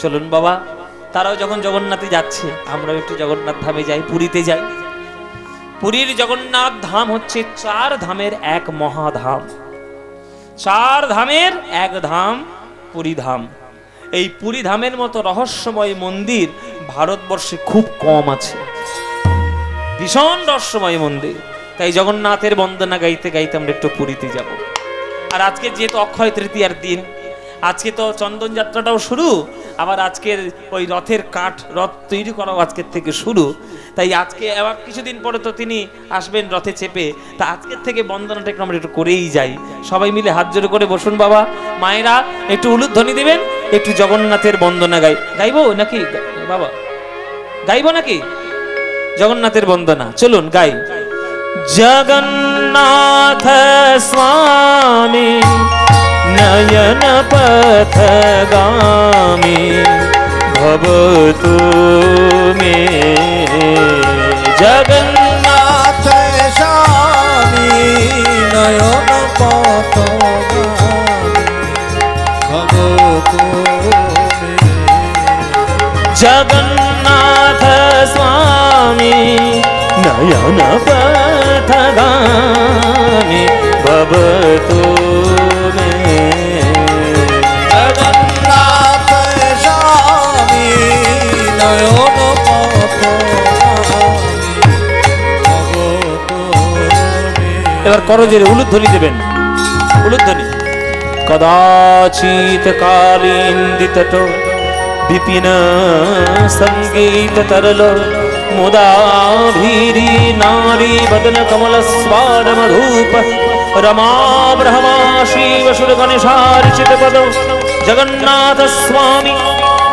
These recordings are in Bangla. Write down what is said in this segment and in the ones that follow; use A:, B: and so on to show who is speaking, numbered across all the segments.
A: চলুন বাবা, তারাও যখন জগন্নাথে যাচ্ছে আমরাও একটু জগন্নাথ ধামে যাই, পুরীতে যাই। পুরীর জগন্নাথ ধাম হচ্ছে 4 ধামের এক মহাধাম। 4 ধামের এক ধাম পুরী ধাম। এই পুরী ধামের মতো রহস্যময় মন্দির ভারতবর্ষে খুব কম আছে, ভীষণ রহস্যময় মন্দির। তাই জগন্নাথের বন্দনা গাইতে গাইতে আমরা একটু পুরীতে যাব। আর আজকে যেহেতু অক্ষয় তৃতীয়ার দিন, আজকে তো চন্দন যাত্রাটাও শুরু, আবার আজকের ওই রথের কাঠ, রথ তৈরি করাও আজকের থেকে শুরু। তাই আজকে আবার কিছুদিন পরে তো তিনি আসবেন রথে চেপে, তা আজকের থেকে বন্দনাটা একটু আমরা একটু করেই যাই। সবাই মিলে হাত জোড় করে বসুন বাবা, মায়েরা একটু উলুধ্বনি দিবেন, একটু জগন্নাথের বন্দনা গাইবো নাকি বাবা? গাইবো নাকি জগন্নাথের বন্দনা? চলুন গাই। জগন্নাথ স্বামী নয়ন পথগামী ভবতু মে। জগন্নাথ
B: স্বামী নয়ন পথগামী ভবতু মে।
A: জগন্নাথ স্বামী নয়ন পথগামী ভবতু মে।
B: জগন্নাথ স্বামী নয়ন পথগামী ভবতু মে।
A: এবার করজোরে উলুধ্বনি দেবেন, উলুধ্বনি। কদাচিৎ কালিন্দিতট বিপিন সঙ্গীত তরল মুদাভীরি নারী বদন কমল স্বাদ মধুপ রমা ব্রহ্মা শিব সুর গণেশার্চিত পদ জগন্নাথ স্বামী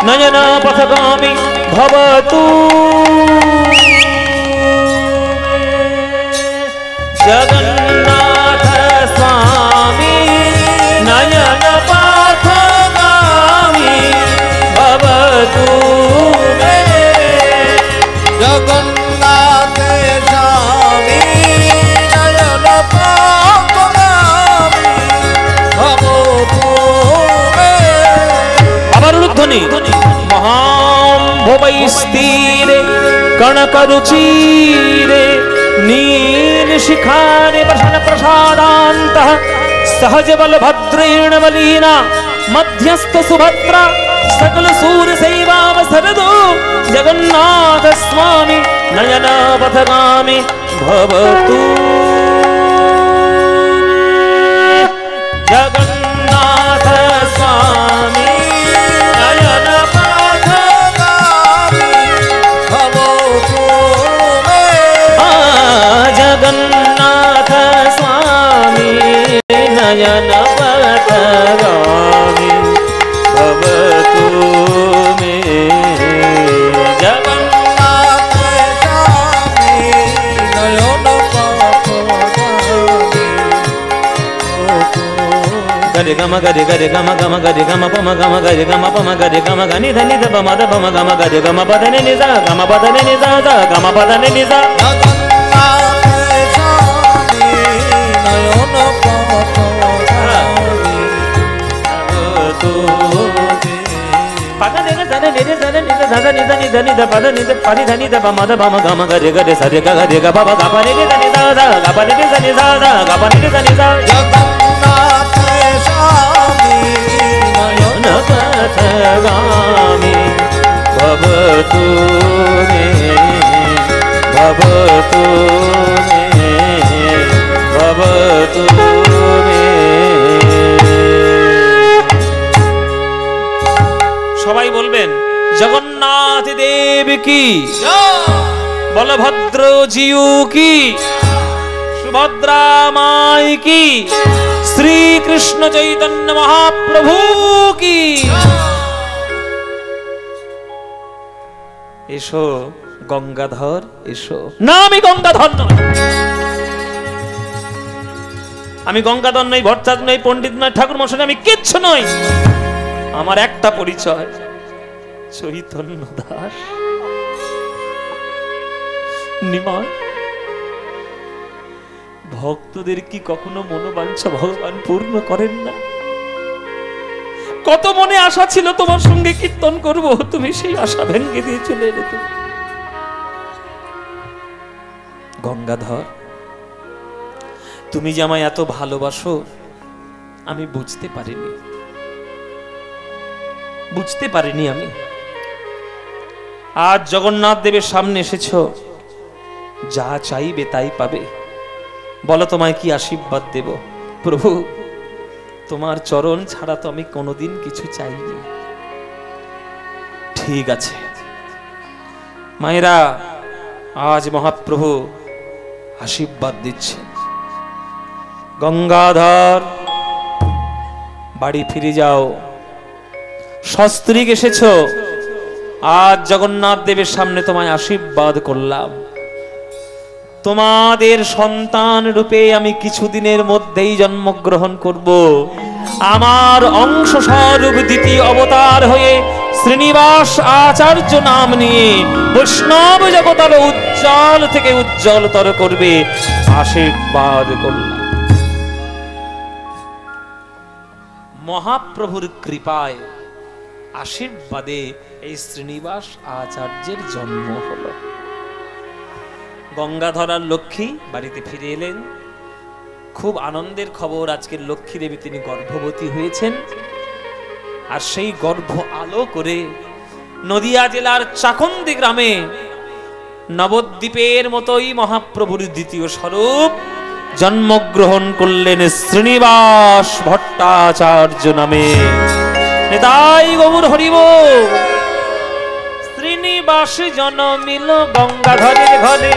A: নয়ন পথগামী ভবতু। জগন্নাথ স্বামী নয়ন পথগামী ভবতু মে।
B: জগন্নাথ স্বামী নয়ন পথগামী ভবতু মে।
A: আবার উলুধ্বনি। মহাম্ভবৈস্তীরে কণকরুচিরে নীল শিখারে বসন প্রসাদান্তঃ সহজ বলভদ্রেণ বলীনা মধ্যস্থ সুভদ্রা সকল সূর সেবাবসরদো জগন্নাথ স্বামী নয়ন পথগামী ভবতু। জগন্নাথ স্বামী নয়ন
B: পথগামী ভবতু মে।
A: জগন্নাথ স্বামী নয়ন পথগামী ভবতু মে।
B: জগন্নাথ স্বামী নয়ন পথগামী ভবতু মে।
A: গরে গম গরে গরে গম গম গরে গম পম গম গরে গম পম গরে গম গনি ধনি দ পম দ পম গম গরে গম পদনি নি যা গম পদনি নি যা যা গম পদনি নি যা।
B: জগন্নাথ স্বামী নয়ন পথগামী
A: ভবতু
B: মে।
A: পদনি নি ধনি নি ধনি নি ধা নি ধনি ধনি দ পদনি দ পনি ধনি দ পম দ পম গম গরে গরে সরে গ গরে গ পম গ পনি নি ধনি যা যা গ পনি নি ধনি যা যা গ পনি নি ধনি যা।
B: জগন্নাথ স্বামী নয়ন
A: পথগামী ভবতু মে। ভবতু মে। ভবতু মে। সবাই বলবেন জগন্নাথ দেব কি, বলভদ্র জিউ কি, সুভদ্রা মাই কি, শ্রীকৃষ্ণ চৈতন্য মহাপ্রভু কি। এসো গঙ্গাধর এসো। না আমি গঙ্গাধর নই, আমি গঙ্গাধর নই, ভট্টাচার্য নই, পণ্ডিত নই, ঠাকুর মশাই আমি কিচ্ছু নই। আমার একটা পরিচয়, চৈতন্য দাস। নিমাই ভক্তদের কি কখনো মনোবাঞ্ছা ভগবান পূর্ণ করেন না? কত মনে আশা ছিল তোমার সঙ্গে কীর্তন করব, তুমি সেই আশা ভেঙে দিয়ে চলে এলে। তুমি গঙ্গাধর, তুমি যে আমায় এত ভালোবাসো আমি বুঝতে পারিনি আমি। আজ জগন্নাথ দেবের সামনে এসেছো, যা চাইবে তাই পাবে। বলো তোমায় কি আশীর্বাদ দেব? প্রভু, তোমার চরণ ছাড়া তো আমি কোনোদিন কিছু চাইনি। ঠিক আছে মায়েরা, আজ মহাপ্রভু আশীর্বাদ দিচ্ছেন। গঙ্গাধর, বাড়ি ফিরে যাও। সস্ত্রীক এসেছ, আজ জগন্নাথ দেবের সামনে তোমায় আশীর্বাদ করলাম। তোমাদের সন্তান রূপে আমি কিছুদিনের মধ্যেই জন্মগ্রহণ করব। আমার অংশ স্বরূপ দ্বিতীয় অবতার হয়ে শ্রীনিবাস আচার্য নাম নিয়ে বৈষ্ণব জগতার উজ্জ্বল থেকে উজ্জ্বলতর করবে, আশীর্বাদ করলাম। মহাপ্রভুর কৃপায় আশীর্বাদে এই শ্রীনিবাস আচার্যের জন্ম হলো। গঙ্গাধর আর লক্ষ্মী বাড়িতে ফিরে এলেন। খুব আনন্দের খবর, আজকের লক্ষ্মী দেবী তিনি গর্ভবতী হয়েছেন। আর সেই গর্ভ আলো করে নদিয়া জেলার চাকন্দি গ্রামে নবদ্বীপের মতোই মহাপ্রভুর দ্বিতীয় স্বরূপ জন্মগ্রহণ করলেন শ্রীনিবাস ভট্টাচার্য নামে। নিতাই গৌর হরি বল। শ্রীনিবাস জন্মিল গঙ্গাধরের ঘরে,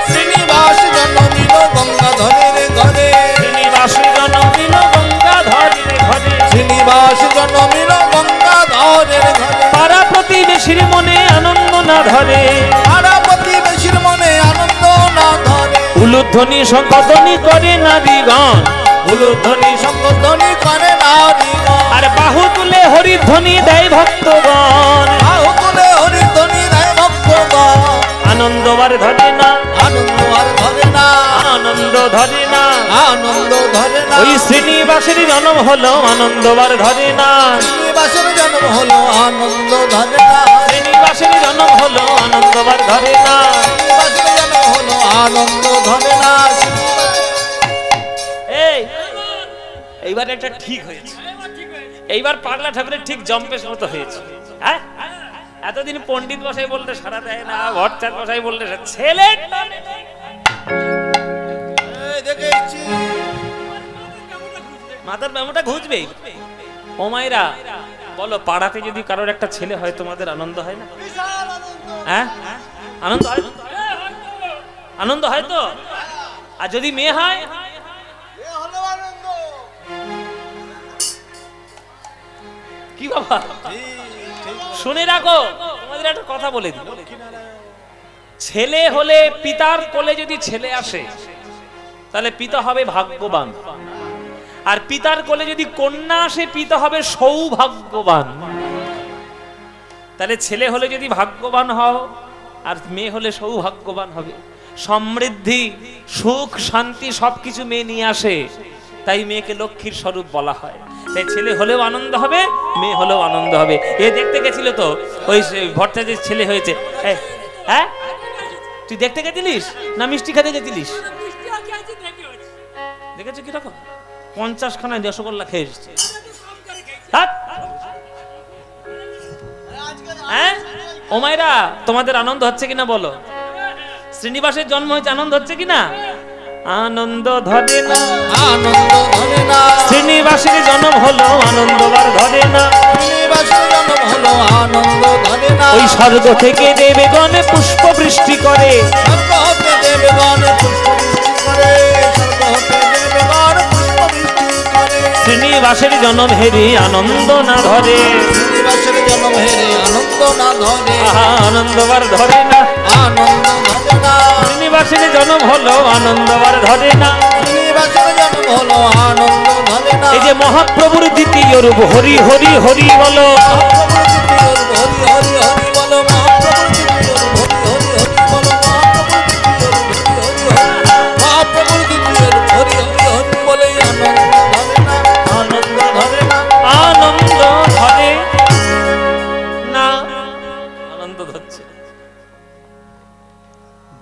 B: শ্রীনিবাস জন্মিল গঙ্গাধরের ঘরে,
A: শ্রীনিবাস জন্মিল গঙ্গাধরের ঘরে,
B: শ্রীনিবাস জন্মিল গঙ্গাধরের ঘরে।
A: পাড়া প্রতিবেশীর মনে আনন্দ না ধরে,
B: পাড়া প্রতিবেশীর মনে আনন্দ না ধরে।
A: উলুধ্বনি শঙ্খধ্বনি করে নারীগণ,
B: উলুধ্বনি শঙ্খধ্বনি করে নারীগণ।
A: আর বাহু তুলে হরিধ্বনি দেয় ভক্তগণ।
B: বাহু তুলে হরিধ্বনি দেয় ভক্তগণ।
A: আনন্দ আর ধরে না,
B: আনন্দ আর ধরে না,
A: আনন্দ ধরে না,
B: আনন্দ ধরে না।
A: ওই শ্রীনিবাসের জন্ম হলো, আনন্দ আর ধরে না।
B: শ্রীনিবাসের জন্ম হলো, আনন্দ ধরে না।
A: শ্রীনিবাসের জন্ম হলো, আনন্দ আর ধরে না।
B: শ্রীনিবাসের জন্ম হলো, আনন্দ ধরে না।
A: এইবার একটা ঠিক হয়েছে, এইবার পাগলা ঠাকুরের ঠিক জম্পেশ মতো হয়েছে। হ্যাঁ, এতদিন পণ্ডিত বসাই বলতে সারা দেয় না, ভট্টাচার্য বসাই বলতে ছেলে মাথার ব্যামোটা ঘুচবে। ও মায়েরা বলো, পাড়াতে যদি কারোর একটা ছেলে হয় তোমাদের আনন্দ হয় না? হ্যাঁ, আনন্দ হয়, আনন্দ হয় তো। আর যদি মেয়ে হয়, কি বাবা শুনে রাখো, তোমাদের একটা কথা বলে দিই। ছেলে হলে, পিতার কোলে যদি ছেলে আসে তাহলে পিতা হবে ভাগ্যবান, আর পিতার কোলে যদি কন্যা আসে পিতা হবে সৌভাগ্যবান। তাহলে ছেলে হলে যদি ভাগ্যবান হও, আর মেয়ে হলে সৌভাগ্যবান হবে। সমৃদ্ধি, সুখ, শান্তি সবকিছু মেয়ে নিয়ে আসে, তাই মেয়েকে লক্ষ্মীর স্বরূপ বলা হয়। তাই ছেলে হলেও আনন্দ হবে, মেয়ে হলেও আনন্দ হবে। এ দেখতে গেছিল তো, ওই ভট্টাচার্যের ছেলে হয়েছে। হ্যাঁ, তুই দেখতে গেছিলিস না মিষ্টি খেতে গেছিলিস? দেখেছো কিরকম 50 খানায় রসগোল্লা খেয়ে এসেছে। হ্যাঁ ও মায়েরা, তোমাদের আনন্দ হচ্ছে কিনা বলো? শ্রীনিবাসের জন্ম হয়েছে, আনন্দ হচ্ছে কিনা? আনন্দ ধরে না,
B: আনন্দ ধরে না।
A: শ্রীনিবাসের জন্ম হলো, আনন্দ আর ধরে না।
B: শ্রীনিবাসের জন্ম হলো, আনন্দ ধরে না।
A: ওই স্বর্গ থেকে দেবগণ পুষ্প বৃষ্টি করে,
B: স্বর্গ হতে দেবগণ পুষ্প বৃষ্টি করে, স্বর্গ হতে দেবগণ পুষ্প বৃষ্টি করে।
A: শ্রীনিবাসের জন্ম হেরি আনন্দ না ধরে,
B: শ্রীনিবাসের জন্ম হেরে আনন্দ না ধরে।
A: আনন্দ আর ধরে না,
B: আনন্দ ধরে না।
A: শ্রীনিবাসের জন্ম হলো, আনন্দ আর ধরে না।
B: শ্রীনিবাসের জন্ম হলো, আনন্দ ধরে না।
A: এই যে মহাপ্রভুর দ্বিতীয় রূপ, হরি হরি হরি বলো।
B: মহাপ্রভুর দ্বিতীয় রূপ, হরি হরি হরি বলো। মহাপ্রভুর দ্বিতীয় রূপ, হরি হরি হরি বলো। মহাপ্রভুর দ্বিতীয় রূপ, হরি হরি হরি বলো। মহাপ্রভুর দ্বিতীয় রূপ, হরি হরি হরি বলে আনন্দ ধরে না,
A: আনন্দ ধরে না,
B: আনন্দ ধরে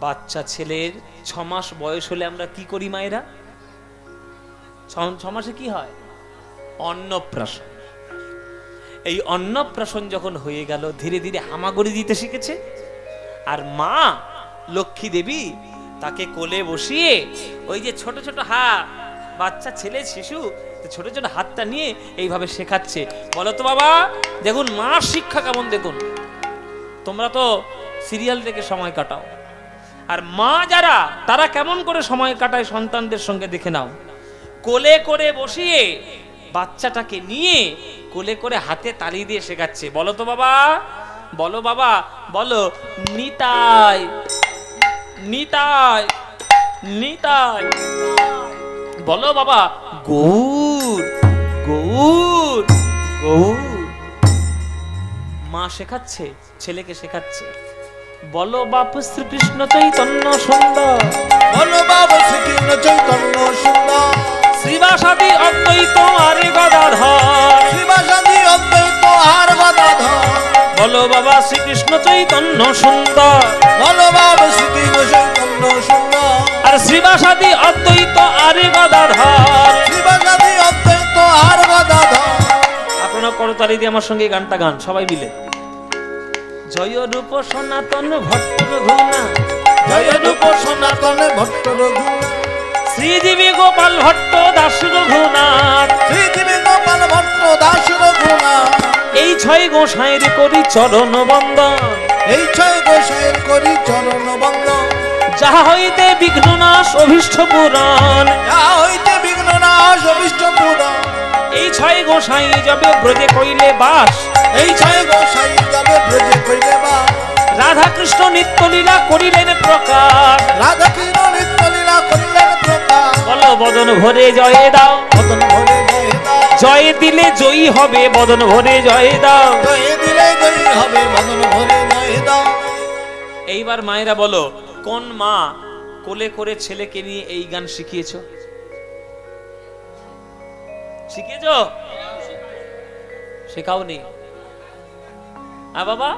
A: বাচ্চা ছেলের 6 মাস বয়স হলে আমরা কি করি মায়েরা? 6 মাসে কি হয়? অন্নপ্রাশন। এই অন্নপ্রাশন যখন হয়ে গেল, ধীরে ধীরে হামাগুড়ি দিতে শিখেছে। আর মা লক্ষ্মী দেবী তাকে কোলে বসিয়ে ওই যে ছোট ছোট হাত, বাচ্চা ছেলে শিশু ছোট ছোট হাতটা নিয়ে এইভাবে শেখাচ্ছে। বলো তো বাবা, দেখুন মার শিক্ষা কেমন। দেখুন, তোমরা তো সিরিয়াল দেখে সময় কাটাও, আর মা যারা তারা কেমন করে সময় কাটায় সন্তানদের সঙ্গে দেখে নাও। কোলে করে বসিয়ে বাচ্চাটাকে নিয়ে কোলে করে হাতে তালি দিয়ে শেখাচ্ছে। বলো তো বাবা, বলো বাবা, বলো নিতাই নিতাই নিতাই। বলো বাবা গৌর গৌর গৌর। মা শেখাচ্ছে, ছেলেকে শেখাচ্ছে। বলো বাপ শ্রীকৃষ্ণ চৈতন্য সুন্দর,
B: বলো বাবা শ্রীকৃষ্ণ চৈতন্য সুন্দর,
A: শ্রীবাসাদি অদ্বৈত আরে গদাধর,
B: শ্রীবাসাদি অদ্বৈত আর গদাধর।
A: বলো বাবা শ্রীকৃষ্ণ চৈতন্য সুন্দর,
B: বলো বাবা শ্রীকৃষ্ণ চৈতন্য সুন্দর,
A: আর শ্রীবাসাদি অদ্বৈত আরে গদাধর,
B: শ্রীবাসাদি অদ্বৈত আর গদাধর।
A: আপনারা করতালি দিয়ে আমার সঙ্গে গানটা গান সবাই মিলে। জয় রূপ সনাতন ভট্ট রঘুনা,
B: জয় রূপ সনাতন ভট্ট রঘুনাথ,
A: শ্রীজীবী গোপাল ভট্ট দাস রঘুনাথ,
B: শ্রীজীবী গোপাল ভট্ট দাস রঘুনাথ।
A: এই 6 গোসাইয়ের করি চরণ বন্দন,
B: এই 6 গোসাইয়ের করি চরণ বন্দন।
A: যাহা হইতে বিঘ্ন নাশ অভীষ্ট পুরাণ,
B: যা হইতে বিঘ্ন নাশ অভীষ্ট পুরাণ।
A: এই 6 গোসাই যাবে ব্রজে কইলে বাস,
B: এই 6 গোসাই যাবে ব্রজে কইলে বাস।
A: রাধা কৃষ্ণ নিত্য লীলা করিলেন প্রকাশ,
B: রাধা কৃষ্ণ নিত্য লীলা করিলেন প্রকাশ।
A: বলো বদন ভরে জয় দাও,
B: বদন ভরে জয় দাও,
A: জয় দিলে জয়ী হবে, বদন ভরে জয় দাও।
B: জয় দিলে জয় হবে, বদন ভরে জয় দাও।
A: এইবার মায়েরা বলো, কোন মা কোলে করে ছেলেকে নিয়ে এই গান শিখিয়েছো? শিখিয়েছো? শেখাওনি? বাবা,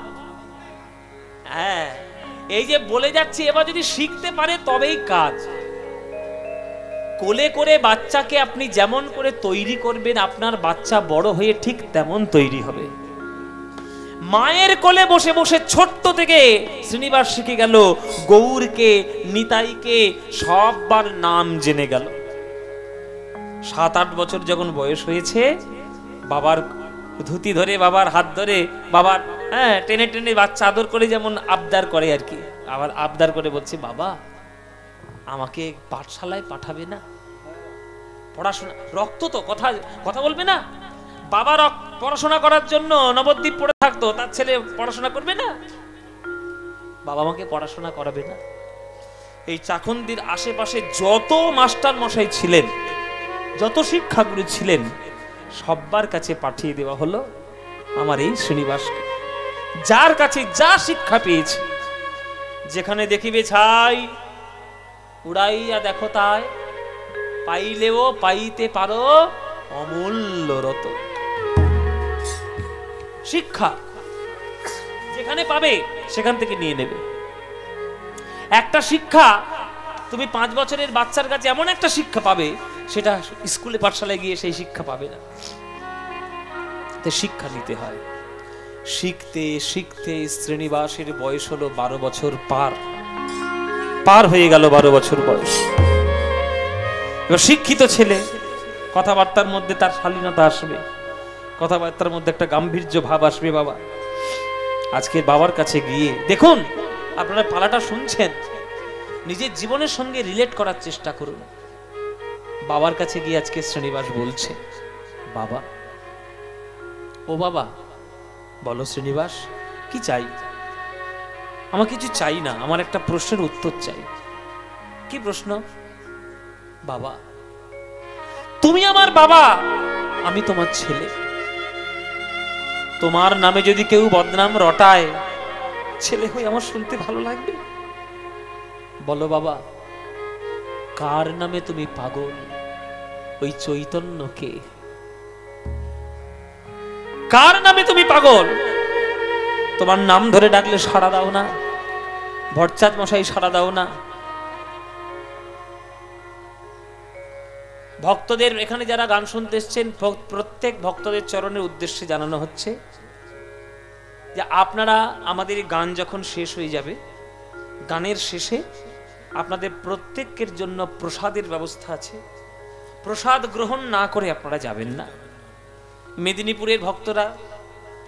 A: হ্যাঁ, এই যে বলে যাচ্ছি, এবার যদি শিখতে পারে তবেই কাজ। কোলে করে বাচ্চাকে আপনি যেমন করে তৈরি করবেন, আপনার বাচ্চা বড় হয়ে ঠিক তেমন তৈরি হবে। মায়ের কোলে বসে বসে ছোট্ট থেকে শ্রীনিবাস শিখে গেল গৌরকে, নিতাইকে, সববার নাম জেনে গেল। 7-8 বছর যখন বয়স হয়েছে, বাবার ধুতি ধরে, বাবার হাত ধরে, বাবার টেনে টেনে বাচ্চা আদর করে যেমন আবদার করে আর কি, আবার আবদার করে বলছে, বাবা আমাকে পাঠশালায় পাঠাবে না? পড়াশোনা, রক্ত তো কথা কথা বলবে না? বাবা পড়াশোনা করার জন্য নবদ্বীপ পড়ে থাকতো, তার ছেলে পড়াশোনা করবে না? বাবা আমাকে পড়াশোনা করাবে না? এই চাকন্দির আশেপাশে যত মাস্টার মশাই ছিলেন, যত শিক্ষাগুরু ছিলেন, সবার কাছে পাঠিয়ে দেওয়া হলো আমার এই শ্রীনিবাসকে, যার কাছে যা শিক্ষা পেয়েছে। যেখানে দেখিবে ছাই, উড়াইয়া দেখো তাই, পাইলেও পাইতে পারো অমূল্য রতন। শিক্ষা যেখানে পাবে সেখান থেকে নিয়ে নেবে। একটা শিক্ষা তুমি 5 বছরের বাচ্চার কাছে এমন একটা শিক্ষা পাবে, সেটা স্কুলে পাঠশালায় গিয়ে সেই শিক্ষা পাবে না। তো শিক্ষা নিতে হয়। শিখতে শিখতে শ্রীনিবাসের বয়স হলো 12 বছর পার হয়ে গেল। 12 বছর বয়স। এবার শিক্ষিত ছেলে, কথাবার্তার মধ্যে তার শালীনতা আসবে, কথাবার্তার মধ্যে একটা গাম্ভীর্য ভাব আসবে। বাবা আজকে বাবার কাছে গিয়ে দেখুন, আপনারা পালাটা শুনছেন, নিজের জীবনের সঙ্গে রিলেট করার চেষ্টা করুন। বাবার কাছে গিয়ে আজকে শ্রীনিবাস বলছে, বাবা, ও বাবা, বলো শ্রীনিবাস কি চাই? আমার কিছু চাই না, আমার একটা প্রশ্নের উত্তর চাই। কি প্রশ্ন? বাবা, তুমি আমার বাবা, আমি তোমার ছেলে। তোমার নামে যদি কেউ বদনাম রটায়, ছেলে হয়ে আমার শুনতে ভালো লাগবে? বলো বাবা, কার নামে তুমি পাগল? ওই চৈতন্যকে। কার নামে তুমি পাগল? তোমার নাম ধরে ডাকলে সাড়া দাও না? ভট্টাচার্য মশাই সাড়া দাও না। ভক্তদের এখানে যারা গান শুনতে এসছেন প্রত্যেক ভক্তদের চরণের উদ্দেশ্যে জানানো হচ্ছে যে আপনারা আমাদের গান যখন শেষ হয়ে যাবে, গানের শেষে আপনাদের প্রত্যেকের জন্য প্রসাদের ব্যবস্থা আছে। প্রসাদ গ্রহণ না করে আপনারা যাবেন না। মেদিনীপুরের ভক্তরা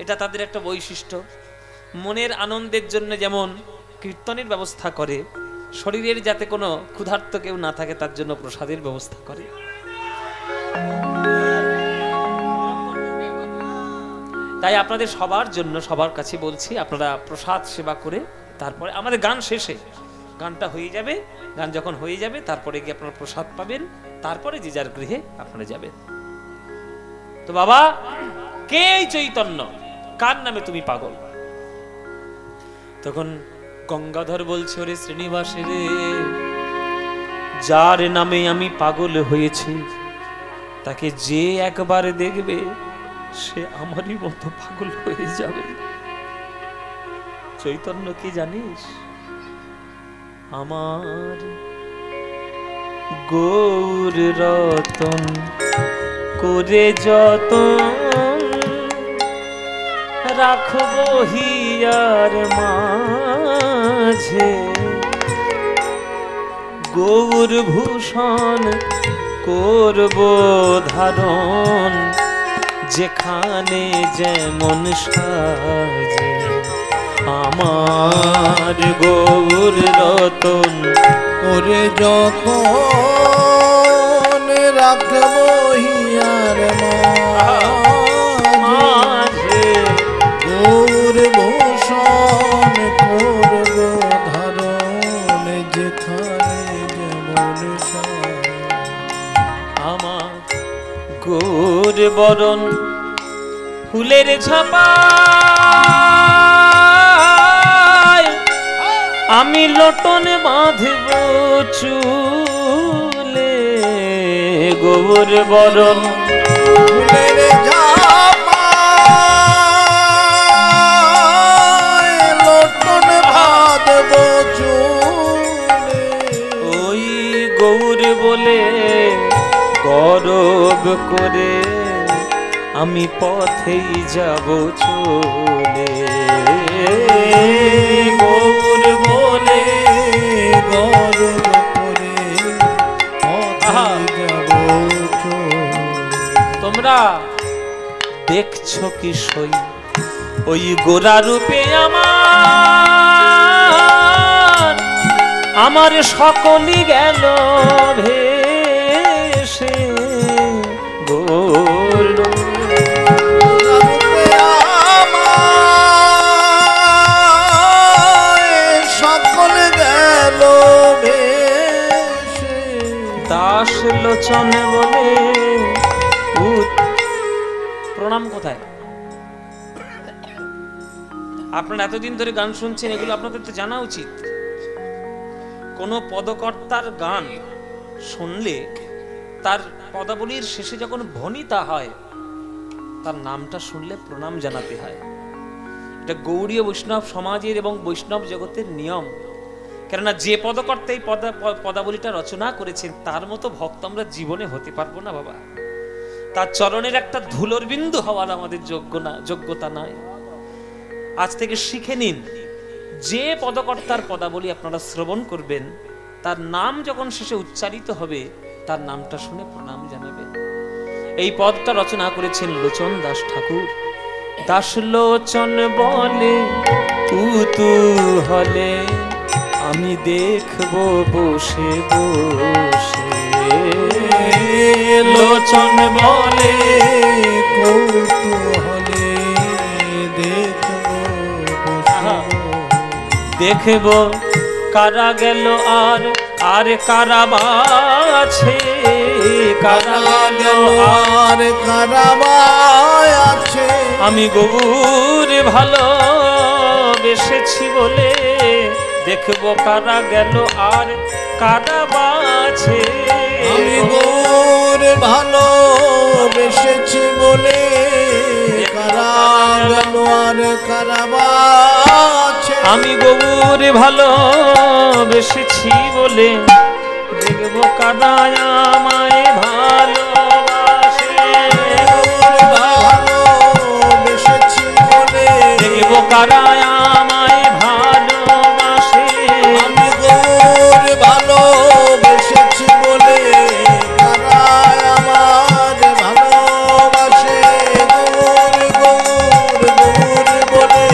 A: এটা তাদের একটা বৈশিষ্ট্য, মনের আনন্দের জন্য যেমন কীর্তনের ব্যবস্থা করে, শরীরের যাতে কোনো ক্ষুধার্ত কেউ না থাকে তার জন্য প্রসাদের ব্যবস্থা করে। তাই আপনাদের সবার জন্য সবার কাছে বলছি, আপনারা প্রসাদ সেবা করে তারপরে আমাদের গান শেষে, গানটা হয়ে যাবে, গান যখন হয়ে যাবে তারপরে গিয়ে আপনারা প্রসাদ পাবেন, তারপরে যে যার গৃহে আপনারা যাবেন। তো বাবা, কে এই চৈতন্য, কার নামে তুমি পাগল? তখন গঙ্গাধর বলছে, ওরে শ্রীনিবাসে রে, যার নামে আমি পাগল হয়েছি তাকে যে একবার দেখবে সে আমারই মতো পাগল হয়ে যাবে। চৈতন্য কি জানিস? আমার গৌর রতন করে যতন রাখবো হিয়ার মাঝে, গৌর ভূষণ করব ধারণ যেখানে যেমন সাজে। আমার গৌর রতন
B: করে যতন রাখবো হিয়ার মাঝে, গৌর ভূষণ করব ধারণ যেখানে যেমন সাজে।
A: আমার গৌর বরণ ফুলের ঝাপা আমি লটন বাঁধব চুলে, গৌর বরণ
B: ফুলের ঝাপা লটন বাঁধব চুলে,
A: ওই গৌর বলে গরব করে আমি পথেই যাব চলে। গৌর বলে
B: গরব করে পথেই যাব চলে।
A: তোমরা দেখছো কি সই ওই গোরা রূপে আমার সকলই গেল ভেসে। গৌর
B: সকল গেল ভেসে।
A: দাস লোচন বলে প্রণাম কোথায়? আপনারা এতদিন ধরে গান শুনছেন, এগুলো আপনাদের তো জানা উচিত। কোন পদকর্তার গান শুনলে তার পদাবলীর শেষে যখন ভনিতা হয় তার নামটা শুনলে প্রণাম জানাতে হয়। এটা গৌড়ীয় বৈষ্ণব সমাজের এবং বৈষ্ণব জগতের নিয়ম। কেননা যে পদকর্তা এই পদাবলীটা রচনা করেছেন তার মতো ভক্ত আমরা জীবনে হতে পারবো না বাবা। তার চরণের একটা ধুলোর বিন্দু হওয়ার আমাদের যোগ্যতা নাই। আজ থেকে শিখে নিন, যে পদকর্তার পদাবলী আপনারা শ্রবণ করবেন তার নাম যখন শেষে উচ্চারিত হবে তার নামটা শুনে প্রণাম জানাবেন। এই পদটা রচনা করেছেন লোচন দাস ঠাকুর। দাস লোচন বলে কুতূহলে আমি দেখবো বসে বসে। লোচন বলে
B: কৌতূহলে
A: দেখব কারা গেল আর আর কারা আছে, কারা গেল
B: আর কারা আছে।
A: আমি গৌর ভালো বেসেছি বলে দেখব কারা গেল আর কারা আছে।
B: আমি গৌর ভালো বেসেছি বলে কারা গেল আর কারা আছে।
A: আমি গৌর ভালোবেসেছি বলে দেখবো কাদায় আমায় ভালোবাসে,
B: ভালোবেসেছি বলে
A: দেখবো কাদায় আমায় ভালোবাসে।
B: আমি গৌর ভালোবেসেছি বলে কারায় আমার ভালোবাসে। গৌর গৌর গৌর বলে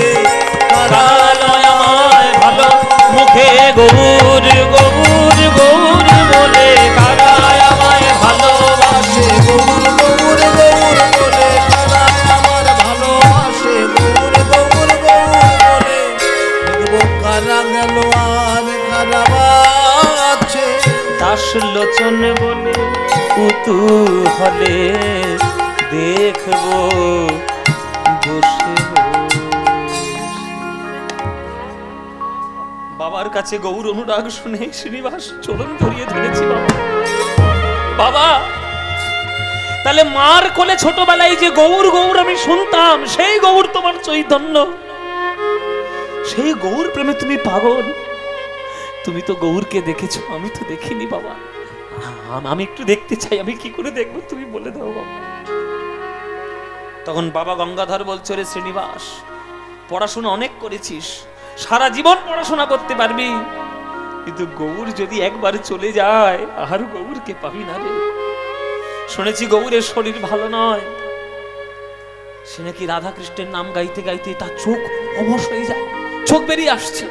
A: কাদায় আমায় ভালো, মুখে গৌর গৌর গৌর বলে কাদায় আমায় ভালোবাসে।
B: গৌর গৌর গৌর বলে কারায় আমার ভালোবাসে। গৌর গৌর গৌর বলে দেখবো কারা গেল আর কারা বাঁচে।
A: দাস লোচন বলে কুতু হলে দেখবো বসে বসে। বাবার কাছে গৌর অনুরাগ শুনে শ্রীনিবাস চরণ ধরিয়ে ধরেছি। বাবা বাবা, তাহলে মার কোলে ছোটবেলায় যে গৌর গৌর আমি শুনতাম, সেই গৌর তোমার চৈতন্য, সেই গৌর প্রেমে তুমি পাগল। তুমি তো গৌরকে দেখেছো, আমি তো দেখিনি বাবা। আমি একটু দেখতে চাই, আমি কি করে দেখবো তুমি বলে দাও বাবা। তখন বাবা গঙ্গাধর বলছে, রে শ্রীনিবাস, পড়াশোনা অনেক করেছিস, সারা জীবন পড়াশোনা করতে পারবি, কিন্তু গৌর যদি একবার চলে যায় আর গৌরকে পাবি না রে। শুনেছি গৌরের শরীর ভালো নয়, সে নাকি রাধা কৃষ্ণের নাম গাইতে গাইতে তার চোখ অবশ হয়ে যায়, চোখ বেরিয়ে আসছে,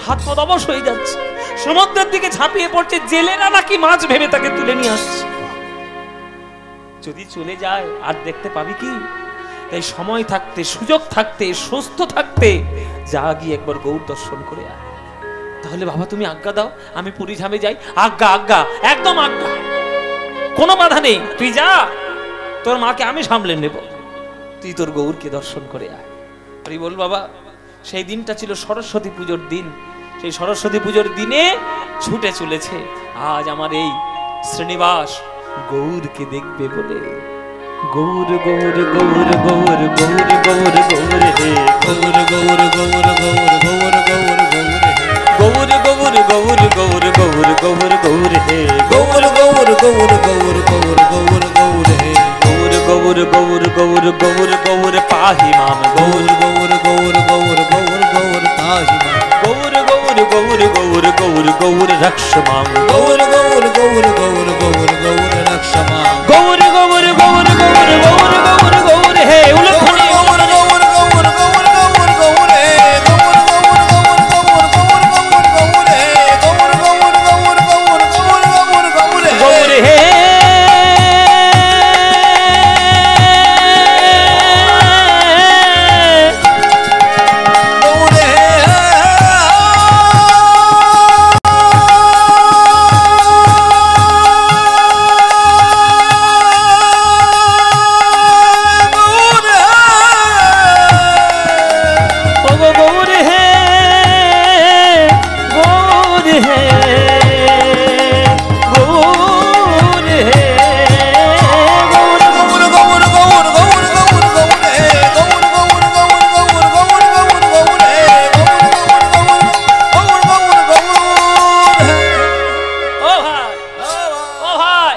A: হাত পা অবশ হয়ে যাচ্ছে, সমুদ্রের দিকে ঝাঁপিয়ে পড়ছে, জেলেরা নাকি মাছ ভেবে তাকে তুলে নিয়ে আসছে। যদি চলে যায় আর দেখতে পাবি কি? তাই সময় থাকতে, সুযোগ থাকতে, সুস্থ থাকতে যা গিয়ে একবার গৌর দর্শন করে আয়। তাহলে বাবা তুমি আজ্ঞা দাও, আমি পুরী ধামে যাই। আজ্ঞা আজ্ঞা, একদম আজ্ঞা, কোনো বাধা নেই, তুই যা, তোর মাকে আমি সামলে নেব, তুই তোর গৌরকে দর্শন করে আয়। বল বাবা, সেই দিনটা ছিল সরস্বতী পুজোর দিন। সেই সরস্বতী পুজোর দিনে ছুটে চলেছে আজ আমার এই শ্রীনিবাস গৌরকে দেখবে বলে। গৌর গৌর গৌর গৌর গৌর গৌর গৌর হে,
B: গৌর গৌর গৌর গৌর গৌর গৌর গৌর হে,
A: গৌর গৌর গৌর গৌর গৌর গৌর হে,
B: গৌর গৌর গৌর গৌর গৌর গৌর গৌর হে,
A: গৌর গৌর গৌর গৌর গৌর গৌর পাহি মাম,
B: গৌর গৌর গৌর গৌর গৌর গৌর তাহি মাম,
A: গৌর গৌর গৌর গৌর গৌর গৌর রক্ষ মাম,
B: গৌর গৌর গৌর গৌর গৌর গৌর রক্ষ মাম,
A: গৌর গৌর গৌর গৌর গৌর গৌর গৌর হে উলুধ্বনি,
B: গৌর গৌর গৌর গৌর গৌর গৌর হে, গৌর গৌর গৌর গৌর গৌর গৌর গৌর হে, গৌর গৌর গৌর গৌর গৌর গৌর গৌর হে,
A: গৌর হে
B: গৌর হে।
A: গৌর হে গৌর হে গৌর হে গৌর
B: গৌর গৌর গৌর গৌর গৌর গৌর হে, গৌর গৌর গৌর গৌর গৌর গৌর গৌর হে, গৌর গৌর গৌর গৌর গৌর হে।
A: ও ভাই, ও ভাই,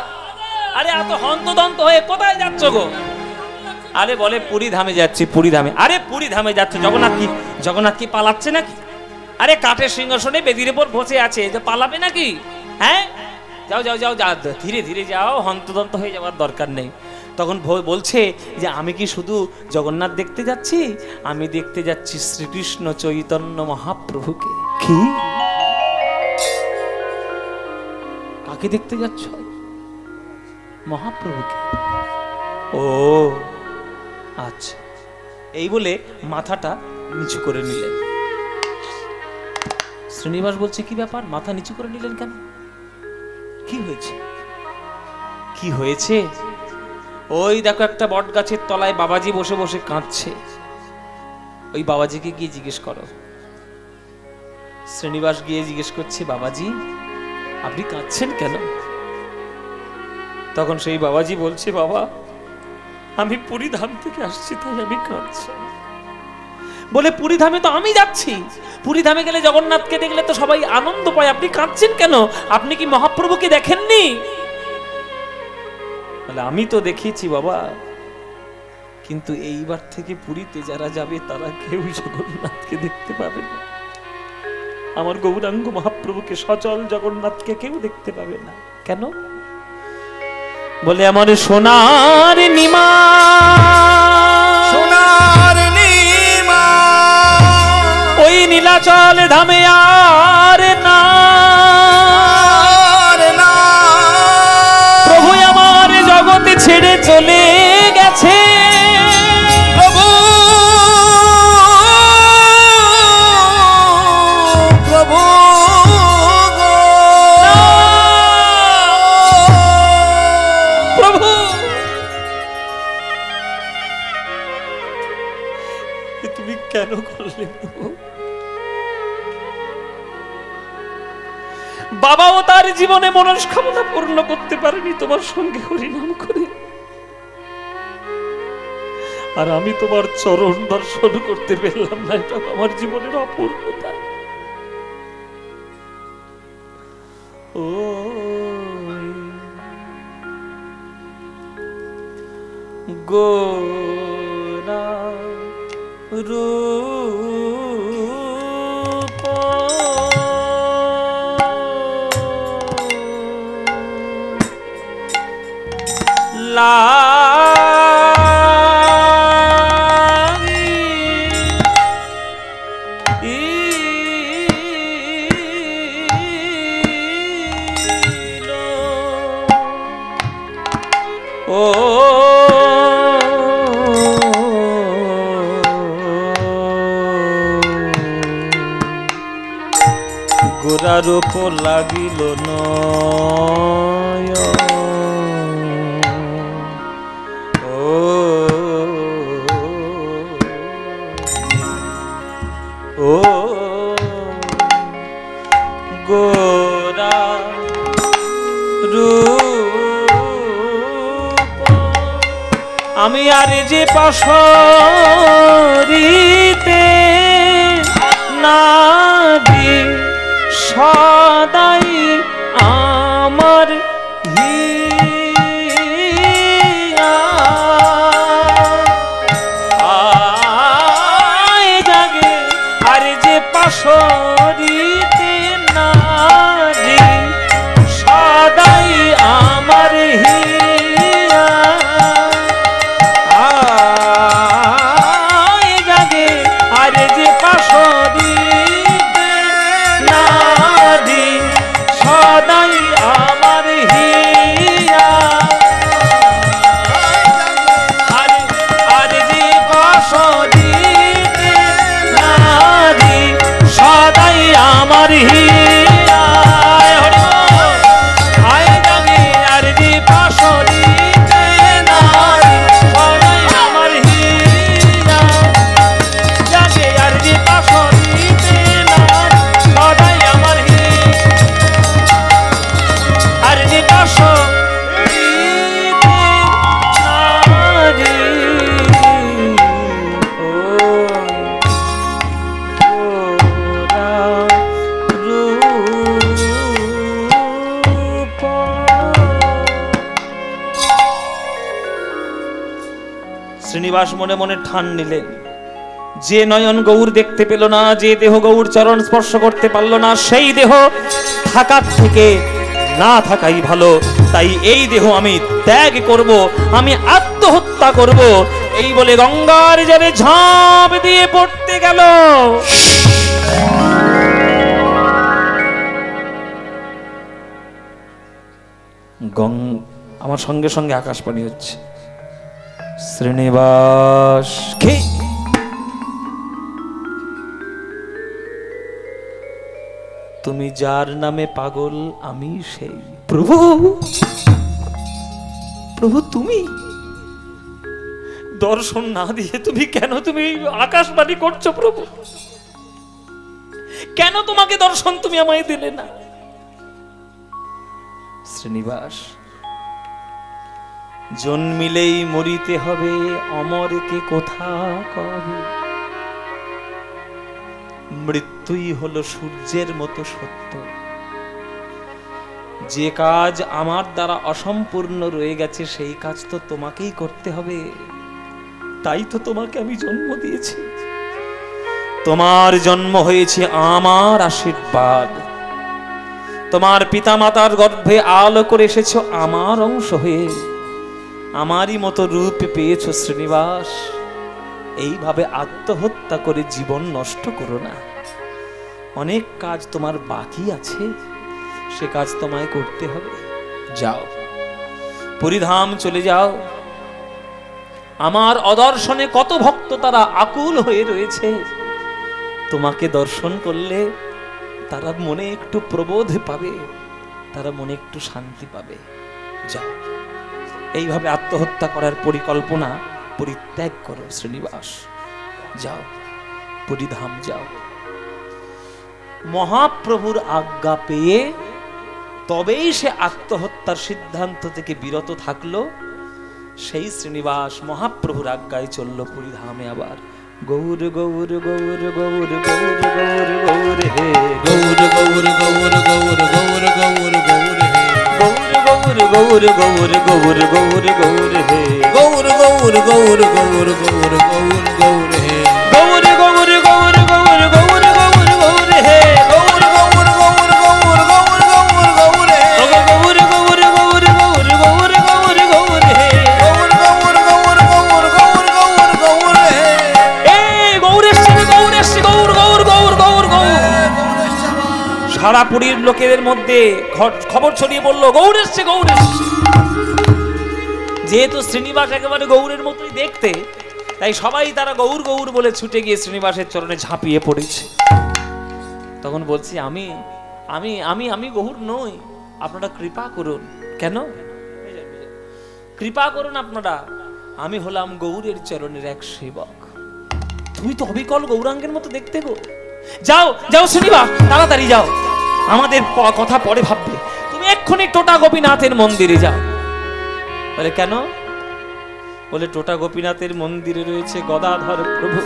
A: আরে এত হন্তদন্ত হয়ে কোথায় যাচ্ছ গো? আরে বলে পুরী ধামে যাচ্ছি, পুরী ধামে। আরে পুরী ধামে যাচ্ছে, জগন্নাথ কি পালাচ্ছে নাকি? আরে কাঠের সিংহাসনে বেদির উপর বসে আছে, যে পালাবে নাকি? হ্যাঁ, যাও যাও যাও, যা ধীরে ধীরে যাও, হন্তদন্ত হয়ে যাওয়ার দরকার নেই। তখন বলছে যে আমি কি শুধু জগন্নাথ দেখতে যাচ্ছি, আমি দেখতে যাচ্ছি শ্রীকৃষ্ণ চৈতন্য মহাপ্রভুকে। কি? কাকে দেখতে যাচ্ছ? মহাপ্রভুকে। ও আচ্ছা, এই বলে মাথাটা নিচু করে নিলেন। শ্রীনিবাস বলছে, কি ব্যাপার, মাথা নিচু করে নিলেন কেন? কি হয়েছে? কি হয়েছে? ওই দেখো একটা বট গাছের তলায় বাবাজি বসে বসে কাঁদছে, ওই বাবাজিকে গিয়ে জিজ্ঞেস করো। শ্রীনিবাস গিয়ে জিজ্ঞেস করছে, বাবাজি আপনি কাঁদছেন কেন? তখন সেই বাবাজি বলছে, বাবা আমি পুরী ধাম থেকে আসছি, তাই আমি কাঁদছি। বলে পুরী ধামে তো আমি যাচ্ছি, পুরী ধামে গেলে জগন্নাথকে দেখলে তো সবাই আনন্দ পায়, আপনি কাঁদছেন কেন? আপনি কি মহাপ্রভুকে দেখেননি? বলে আমি তো দেখেছি বাবা, কিন্তু এইবার থেকে পুরীতে যারা যাবে তারা কেউ জগন্নাথকে দেখতে পাবে না, আমার গৌরাঙ্গ মহাপ্রভুকে, সচল জগন্নাথকে কেউ দেখতে পাবে না। কেন? বলে আমার সোনার নিমা,
B: সোনার নিমা
A: ওই নীলাচল ধামে আর না, প্রভু আমার জগতে ছেড়ে চলে গেছে।
B: প্রভু প্রভু
A: প্রভু তুমি কেন করলে? বাবাও তার জীবনে মনস্কামনা পূর্ণ করতে পারেনি তোমার সঙ্গে হরিনাম করে, আর আমি তোমার চরণ দর্শন করতে পেলাম না, এটা আমার জীবনের অপূর্ণতা। ও গোরা রূপ গোরার উপর লাগিল নয়, ও গোরা রূপ আমি আর যে পাশরিতে নাগি সদাই আমার হিয়া আয় জাগে আর যে পাশরিতে নাগি সদাই আমার হিয়া আয় জাগে আর যে পাশরিতে নাগি সদাই আমার হিয়া আর যে পাশরিতে নাগি সদাই আমার হিয়া আয় জাগে আর যে পাশরিতে নাগি সদাই আমার হিয়া জাগে আর যে পাশরিতে নাগি সদাই আমার হিয়া আর যে পাশরিতে নাগি ও গোরা রূপ। শ্রীনিবাস মনে মনে ঠান নিলেন, যে নয়ন গৌর দেখতে পেল না, যে দেহ গৌর চরণ স্পর্শ করতে পারল না, সেই দেহ থাকার থেকে না থাকাই ভালো। তাই এই দেহ আমি ত্যাগ করব, আমি আত্মহত্যা করব। এই বলে গঙ্গার জলে ঝাঁপ দিয়ে পড়তে গেল। আমার সঙ্গে সঙ্গে আকাশবাণী হচ্ছে, শ্রীনিবাস কে? তুমি যার নামে পাগল আমি সেই। প্রভু, প্রভু তুমি দর্শন না দিয়ে তুমি কেন তুমি আকাশবাণী করছো? প্রভু কেন তোমাকে দর্শন তুমি আমায় দিলে না? শ্রীনিবাস, জন্মিলেই মরিতে হবে, অমরকে কোথা কবে? মৃত্যুই হলো সূর্যের মতো সত্য। যে কাজ আমার দ্বারা অসম্পূর্ণ রয়ে গেছে সেই কাজ তো তোমাকেই করতে হবে, তাই তো তোমাকে আমি জন্ম দিয়েছি। তোমার জন্ম হয়েছে আমার আশীর্বাদ, তোমার পিতামাতার গর্ভে আলো করে এসেছো আমার অংশ হয়ে, আমারই মতো রূপ পেয়েছো শ্রীনিবাস। এইভাবে আত্মহত্যা করে জীবন নষ্ট করো না। অনেক কাজ তোমার বাকি আছে, সে কাজ তোমায় করতে হবে। যাও, পুরীধাম চলে যাও। আমার অদর্শনে কত ভক্ত তারা আকুল হয়ে রয়েছে, তোমাকে দর্শন করলে তারা মনে একটু প্রবোধ পাবে, তারা মনে একটু শান্তি পাবে। যাও, এইভাবে আত্মহত্যা করার পরিকল্পনা পরিত্যাগ করো শ্রীনিবাস। যাও, পুরীধাম যাও। মহাপ্রভুর আজ্ঞা পেয়ে তবেই সে আত্মহত্যার সিদ্ধান্ত থেকে বিরত থাকলো। সেই শ্রীনিবাস মহাপ্রভুর আজ্ঞায় চলল পুরীধামে। আবার গৌর গৌর গৌর গৌর গৌর গৌর গৌর হে
B: গৌর গৌর গৌর গৌর গৌর গৌর গৌর হে
A: গৌর গৌর গৌর গৌর গৌর গৌর হে
B: গৌর গৌর গৌর গৌর গৌর গৌর গৌর হে
A: গৌর গৌর গৌর গৌর গৌর গৌর গৌর হে
B: গৌর গৌর গৌর গৌর গৌর গৌর গৌর হে
A: গৌর গৌর গৌর গৌর গৌর গৌর গৌর হে
B: গৌর গৌর গৌর গৌর গৌর গৌর গৌর হে
A: এই গৌরেশ্বর গৌরেশ্বর গৌর গৌর গৌর গৌর গৌর। সারা পুরীর লোকেদের মধ্যে খবর ছড়িয়ে বলল গৌর এসছে, গৌর এসছে। যেহেতু শ্রীনিবাস একেবারে গৌরের মতোই দেখতে, তাই সবাই তারা গৌর গৌর বলে ছুটে গিয়ে শ্রীনিবাসের চরণে ঝাঁপিয়ে পড়েছে। তখন বলছি আমি আমি আমি আমি গৌর নই, আপনারা কৃপা করুন। কেন কৃপা করুন আপনারা? আমি হলাম গৌরের চরণের এক সেবক। তুমি তো অবিকল গৌরাঙ্গের মতো দেখতে গো। যাও যাও শ্রীনিবাস, তাড়াতাড়ি যাও, আমাদের কথা পরে ভাববে। তুমি এক্ষুনি টোটা গোপীনাথের মন্দিরে যাও। বলে কেন? বলে টোটা গোপীনাথের মন্দিরে রয়েছে গদাধর প্রভু।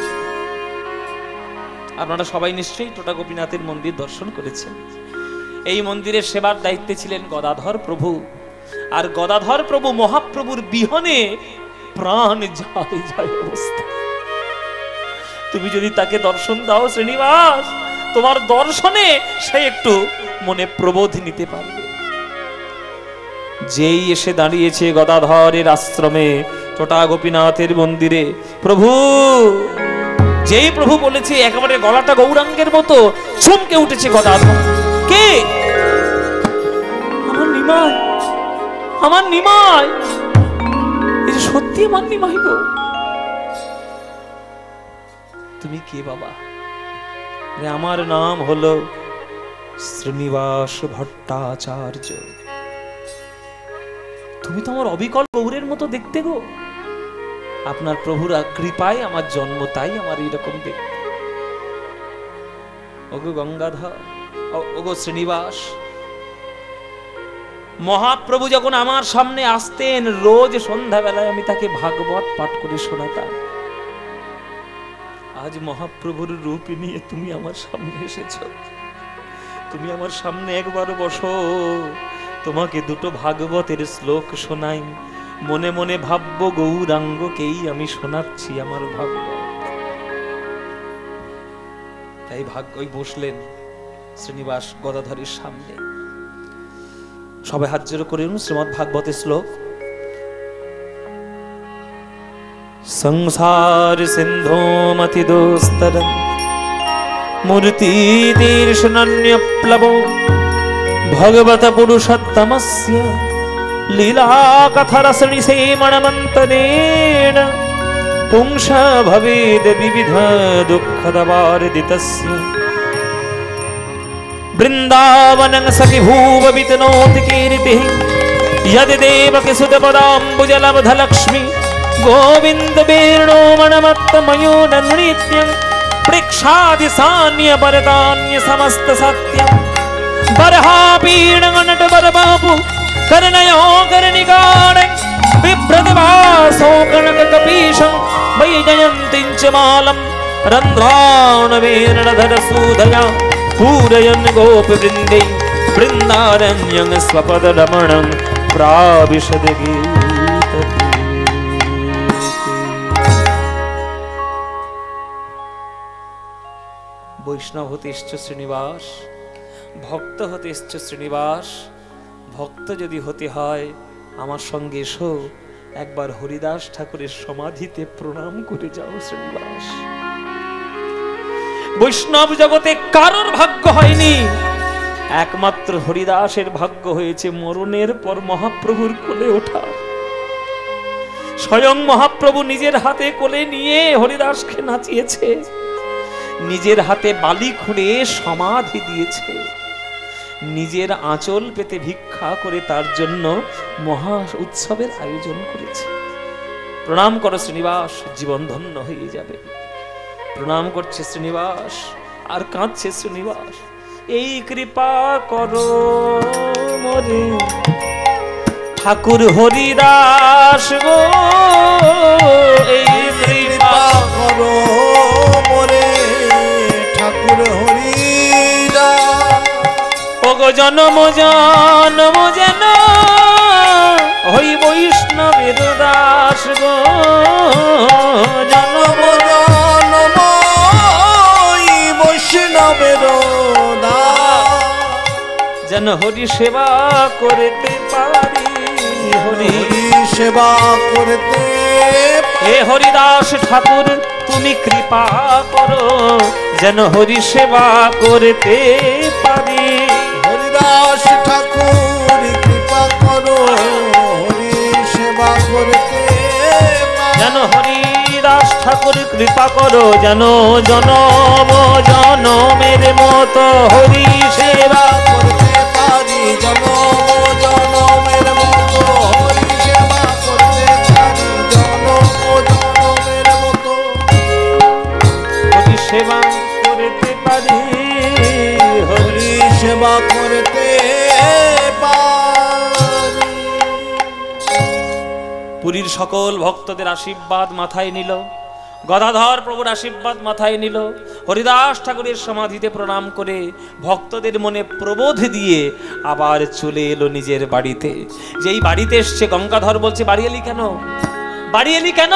A: আপনারা সবাই নিশ্চয়ই টোটা গোপীনাথের মন্দির দর্শন করেছেন। এই মন্দিরের সেবার দায়িত্বে ছিলেন গদাধর প্রভু। আর গদাধর প্রভু মহাপ্রভুর বিহনে প্রাণ যায় যায় অবস্থা। তুমি যদি তাকে দর্শন দাও শ্রীনিবাস, তোমার দর্শনে সে একটু মনে প্রবোধ নিতে পারবে। যেই এসে দাঁড়িয়েছে গদাধরের আশ্রমে টোটা গোপীনাথের মন্দিরে, প্রভু যেই প্রভু বলেছে, একেবারে গলাটা গৌরাঙ্গের মতো, চমকে উঠেছে গদাধর। কে? আমার নিমাই, আমার নিমাই। এটা সত্যি আমার নিমাই গো। তুমি কে বাবা? আমার নাম হলো শ্রীনিবাস ভট্টাচার্য। তুমি তো আমার অবিকল গৌরের মতো দেখতে গো। আপনার প্রভুর কৃপায় আমার জন্ম, তাই আমার এইরকম দেখতে। ওগো গঙ্গাধর, ওগো শ্রীনিবাস, মহাপ্রভু যখন আমার সামনে আসতেন রোজ সন্ধ্যাবেলায় আমি তাকে ভাগবত পাঠ করে শোনাতাম। আজ মহাপ্রভুর রূপ নিয়ে তুমি আমার সামনে এসেছো। তুমি আমার সামনে একবার বসো, তোমাকে দুটো ভাগবতের শ্লোক শোনাই। মনে মনে ভাববো গৌরাঙ্গকেই আমি শোনাচ্ছি আমার ভাগবত। তাই ওই বসলেন শ্রীনিবাস গদাধরের সামনে। সবাই হাত জোড় করে শ্রীমদ্ ভাগবতের শ্লোক। संसार सिंधोमति दोस्तरम मूर्ति तीर्षण्यप्लवो भगवत पुरुषोत्तमस्य लीला कथरसणि सेमणमन्तनेन पुंस भवेद विविध दुःखदवारिदितस्य वृन्दावनं सखि भूववितनोति कीर्तिः यदि देवकी सुतपदाम्बुजलब्धलक्ष्मी गोविंद वेणो मनमत्तमयो नृत्यं प्रेक्षादि सान्य परतान्य समस्त सत्यं बरहापीण नट बरबापु कर्णयो कर्णिकाणे बिभ्रत वासो कनक कपीशं वैजयन्तीं च मालं रन्ध्राणवेरणधरसूधया पूरयन् गोपवृन्दे वृन्दारण्यं स्वपदरमणं प्राविशद गीतगीते। বৈষ্ণব হতে এসছো শ্রীনিবাস, ভক্ত হতে এসছো শ্রীনিবাস। ভক্ত যদি হতে হয় আমার সঙ্গে এসো, একবার হরিদাস ঠাকুরের সমাধিতে প্রণাম করে যাও শ্রীনিবাস। বৈষ্ণব জগতে কারোর ভাগ্য হয়নি, একমাত্র হরিদাসের ভাগ্য হয়েছে মরণের পর মহাপ্রভুর কোলে ওঠা। স্বয়ং মহাপ্রভু নিজের হাতে কোলে নিয়ে হরিদাসকে নাচিয়েছে, নিজের হাতে বালি খুঁড়ে সমাধি দিয়েছে, নিজের আঁচল পেতে ভিক্ষা করে তার জন্য মহা উৎসবের আয়োজন করেছে। প্রণাম করো শ্রীনিবাস, জীবন ধন্য হয়ে যাবে। প্রণাম করছে শ্রীনিবাস আর কাঁদছে শ্রীনিবাস। এই কৃপা করো মোরে ঠাকুর হরিদাস গো, এই কৃপা
B: করো মোরে ঠাকুর হরিদাস।
A: ওগো জনম জনম যেন হই বৈষ্ণবের দাস গো,
B: জনম জনম বৈষ্ণবের দাস।
A: যেন হরি সেবা করতে পারি, হরি
B: সেবা করতে।
A: হে হরিদাস ঠাকুর তুমি কৃপা করো, যেন হরি সেবা করতে পারি।
B: হরিদাস ঠাকুর কৃপা করো, হরি সেবা করতে পারি।
A: যেন হরিদাস ঠাকুর কৃপা করো, যেন জনম জনমের মতো হরি সেবা
B: করতে পারি। জনম জনমের মতো হরি সেবা করতে পারি। জনম জনমের মতো
A: হরি সেবা করতে পারি,
B: হরি সেবা করতে পারি।
A: পুরীর সকল ভক্তদের আশীর্বাদ মাথায় নিল, গদাধর প্রভুর আশীর্বাদ মাথায় নিল, হরিদাস ঠাকুরের সমাধিতে প্রণাম করে ভক্তদের মনে প্রবোধ দিয়ে আবার চলে এলো নিজের বাড়িতে। যেই বাড়িতে এসছে গঙ্গাধর বলছে, বাড়ি এলি কেন, বাড়ি এলি কেন?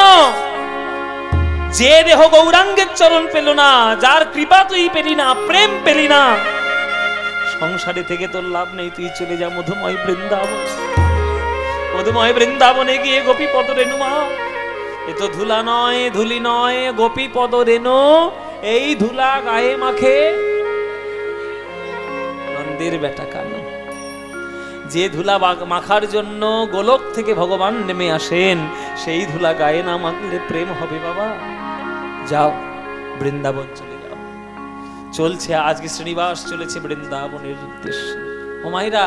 A: যে দেহ গৌরাঙ্গের চরণ পেল না, যার কৃপা তুই পেলি না, প্রেম পেলি না, সংসারে থেকে তোর লাভ নেই, তুই চলে যা মধুময় বৃন্দাবন। মধুময় বৃন্দাবনে গিয়ে গোপী পদ রেণু মা, এ তো ধুলা নয়, ধুলি নয়, গোপী পদ রেণু, এই ধুলা গায়ে মাখে নন্দের বেটা কানু। যে ধুলা মাখার জন্য গোলক থেকে ভগবান নেমে আসেন, সেই ধুলা গায়ে না মাখলে প্রেম হবে বাবা। যাও বৃন্দাবন চলে যাও। চলছে আজকে শ্রীনিবাস চলেছে বৃন্দাবনের উদ্দেশ্যে। ও মাইরা,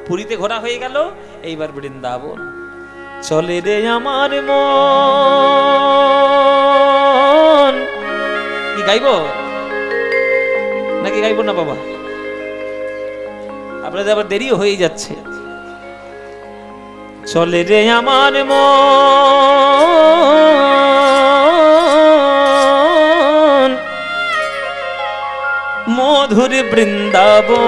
A: পুরীতে ঘোরা হয়ে গেল, এইবার বৃন্দাবন। চলে রে আমার মন। কি গাইব নাকি গাইব না বাবা? আপনাদের আবার দেরিও হয়ে যাচ্ছে। চলে রে আমার মন মধুর বৃন্দাবন,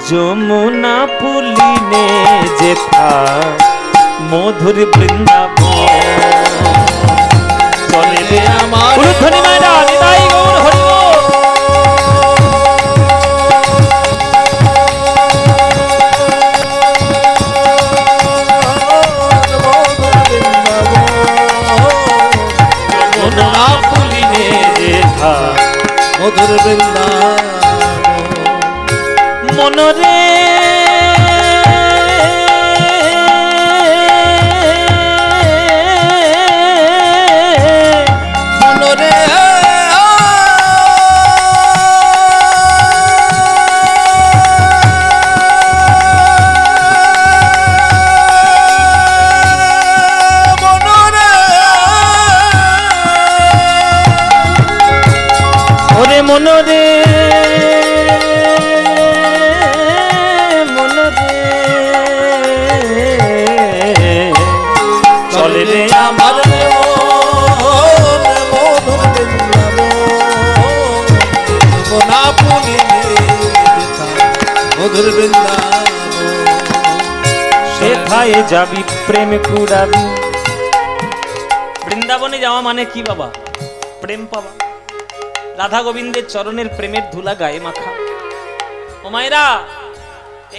A: যমুনা পুলিনে যেথা মধুর বৃন্দাবন। চলে রে আমার উলুধ্বনি মায়েরা, নিতাই গৌর হরি বল। যমুনা পুলিনে যেথা
B: মধুর বৃন্দাবন।
A: মনরে
B: মনরে
A: ওরে মনরে
B: আমার মধুর বৃন্দাবন না পুলিনে মধুর বৃন্দাবন
A: সেথায় যাবি প্রেম কুড়াবি। বৃন্দাবনে যাওয়া মানে কি বাবা? প্রেম পাওয়া। রাধা গোবিন্দের চরণের প্রেমের ধুলা গায়ে মাখা। ও মায়েরা,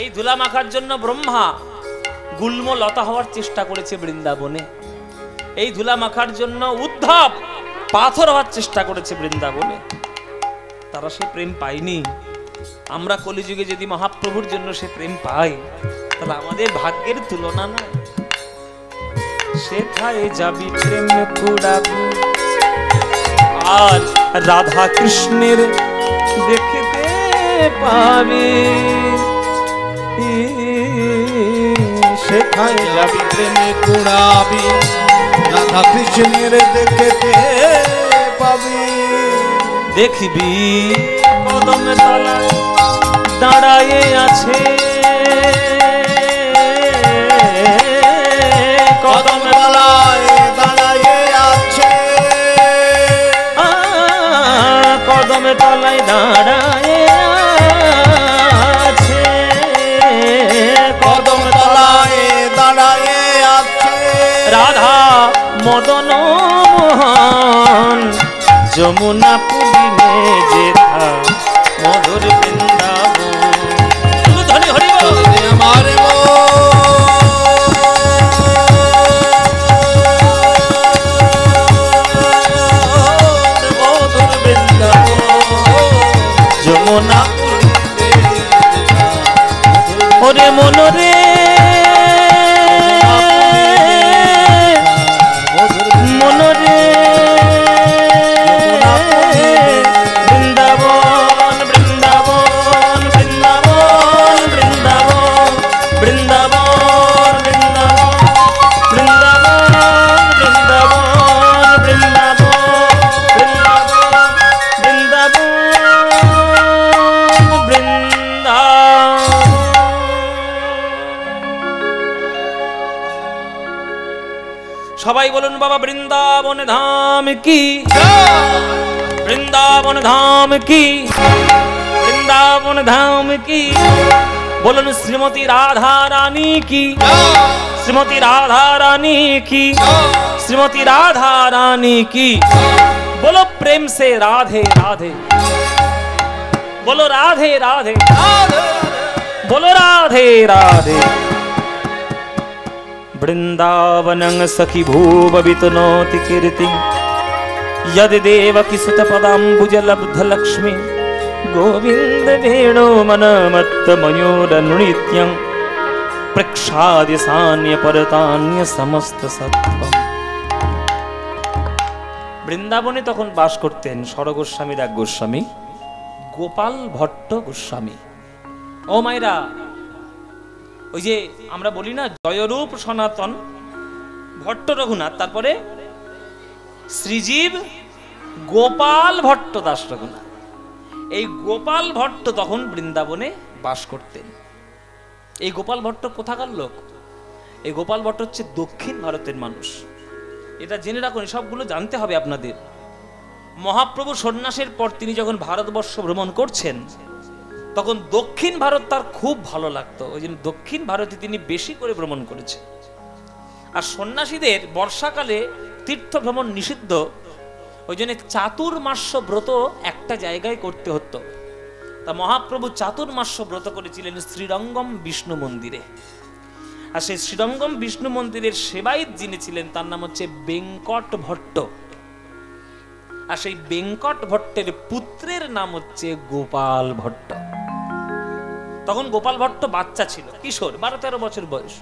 A: এই ধুলা মাখার জন্য ব্রহ্মা গুল্ম লতা হওয়ার চেষ্টা করেছে বৃন্দাবনে। এই ধুলা মাখার জন্য উদ্ধব পাথর হওয়ার চেষ্টা করেছে বৃন্দাবনে। তারা সে প্রেম পায়নি। আমরা কলিযুগে যদি মহাপ্রভুর জন্য সে প্রেম পাই, তাহলে আমাদের ভাগ্যের তুলনা নাই। সেথায় যাবি প্রেম কুড়াবি, আর রাধা কৃষ্ণের দেখতে পাবি। সেথায় যাবি
B: প্রেম কুড়াবি, রাধা কৃষ্ণের দেখতে পাবি।
A: দেখবি কদম তলা দাঁড়ায়ে আছে,
B: কদম তলায় দাঁড়ায়ে আছে,
A: কদম তলায় দাঁড়ায়ে আছে,
B: কদম তলায় দাঁড়ায়ে আছে।
A: রাধা মদন মোহন যমুনা পুলিনে যেথা মধুর বৃন্দাবন। ধনী হরি বল।
B: আমার মধুর বৃন্দাবন
A: যমুনা ওরে মনরে মনরে বৃন্দাবন বৃন্দাবন বৃন্দাবন বৃন্দাবন বৃন্দাবন বৃন্দাবন বৃন্দাবন বৃন্দাবন বৃন্দাবন বৃন্দাবন। সবাই বলুন বাবা বৃন্দাবন ধাম কি, বৃন্দাবন ধাম কি, বৃন্দাবন ধাম কি। বলুন শ্রীমতী রাধা রানী কি, শ্রীমতী রাধা রানী কি, শ্রীমতী রাধা রানী কি। बोलो प्रेम से राधे राधे, बोलो राधे राधे, बोलो राधे राधे। वृंदावनं सखी भूववितनोति कीर्तिं यदि देवकी सुतपदाम्बुजलब्ध लक्ष्मी गोविंद वेणो मनमत्तमयोरनृत्यं प्रक्षाद्य सान्य परतान्य समस्त सत्त्वम्। বৃন্দাবনে তখন বাস করতেন সরগোস্বামীর এক গোস্বামী গোপাল ভট্ট গোস্বামী। ও মাইরা, ওই যে আমরা বলি না জয়রূপ সনাতন ভট্ট রঘুনাথ, তারপরে শ্রীজীব গোপাল ভট্ট দাস রঘুনাথ। এই গোপাল ভট্ট তখন বৃন্দাবনে বাস করতেন। এই গোপাল ভট্ট কোথাকার লোক? এই গোপাল ভট্ট হচ্ছে দক্ষিণ ভারতের মানুষ। এটা জেনে রাখুন, সবগুলো জানতে হবে আপনাদের। মহাপ্রভু সন্ন্যাসের পর তিনি যখন ভারতবর্ষ ভ্রমণ করছেন, তখন দক্ষিণ ভারত তার খুব ভালো লাগতো। ওই জন্য দক্ষিণ ভারতে তিনি বেশি করে ভ্রমণ করেছেন। আর সন্ন্যাসীদের বর্ষাকালে তীর্থ ভ্রমণ নিষিদ্ধ, ওই জন্য চাতুর্মাস্য ব্রত একটা জায়গায় করতে হতো। তা মহাপ্রভু চাতুর্মাস্য ব্রত করেছিলেন শ্রীরঙ্গম বিষ্ণু মন্দিরে। আর সেই শ্রীরঙ্গম বিষ্ণু মন্দিরের সেবায়িত যিনি ছিলেন তার নাম হচ্ছে বেঙ্কট ভট্ট। আর সেই বেঙ্কট ভট্টের পুত্রের নাম হচ্ছে গোপাল ভট্ট। তখন গোপাল ভট্ট বাচ্চা ছিল, কিশোর, 12-13 বছর বয়স।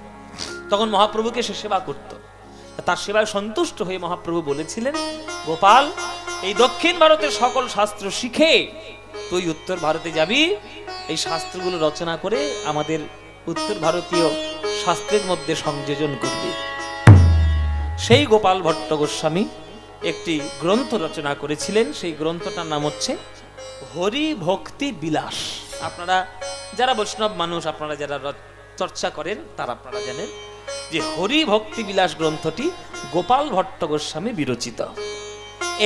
A: তখন মহাপ্রভুকে সে সেবা করত। তার সেবায় সন্তুষ্ট হয়ে মহাপ্রভু বলেছিলেন, গোপাল, এই দক্ষিণ ভারতের সকল শাস্ত্র শিখে তুই উত্তর ভারতে যাবি, এই শাস্ত্রগুলো রচনা করে আমাদের উত্তর ভারতীয় শাস্ত্রের মধ্যে সংযোজন করবে। সেই গোপাল ভট্ট গোস্বামী একটি গ্রন্থ রচনা করেছিলেন। সেই গ্রন্থটার নাম হচ্ছে হরি ভক্তি বিলাস। আপনারা যারা বৈষ্ণব মানুষ, আপনারা যারা চর্চা করেন, তারা আপনারা জানেন যে হরি ভক্তি বিলাস গ্রন্থটি গোপাল ভট্ট গোস্বামী বিরচিত।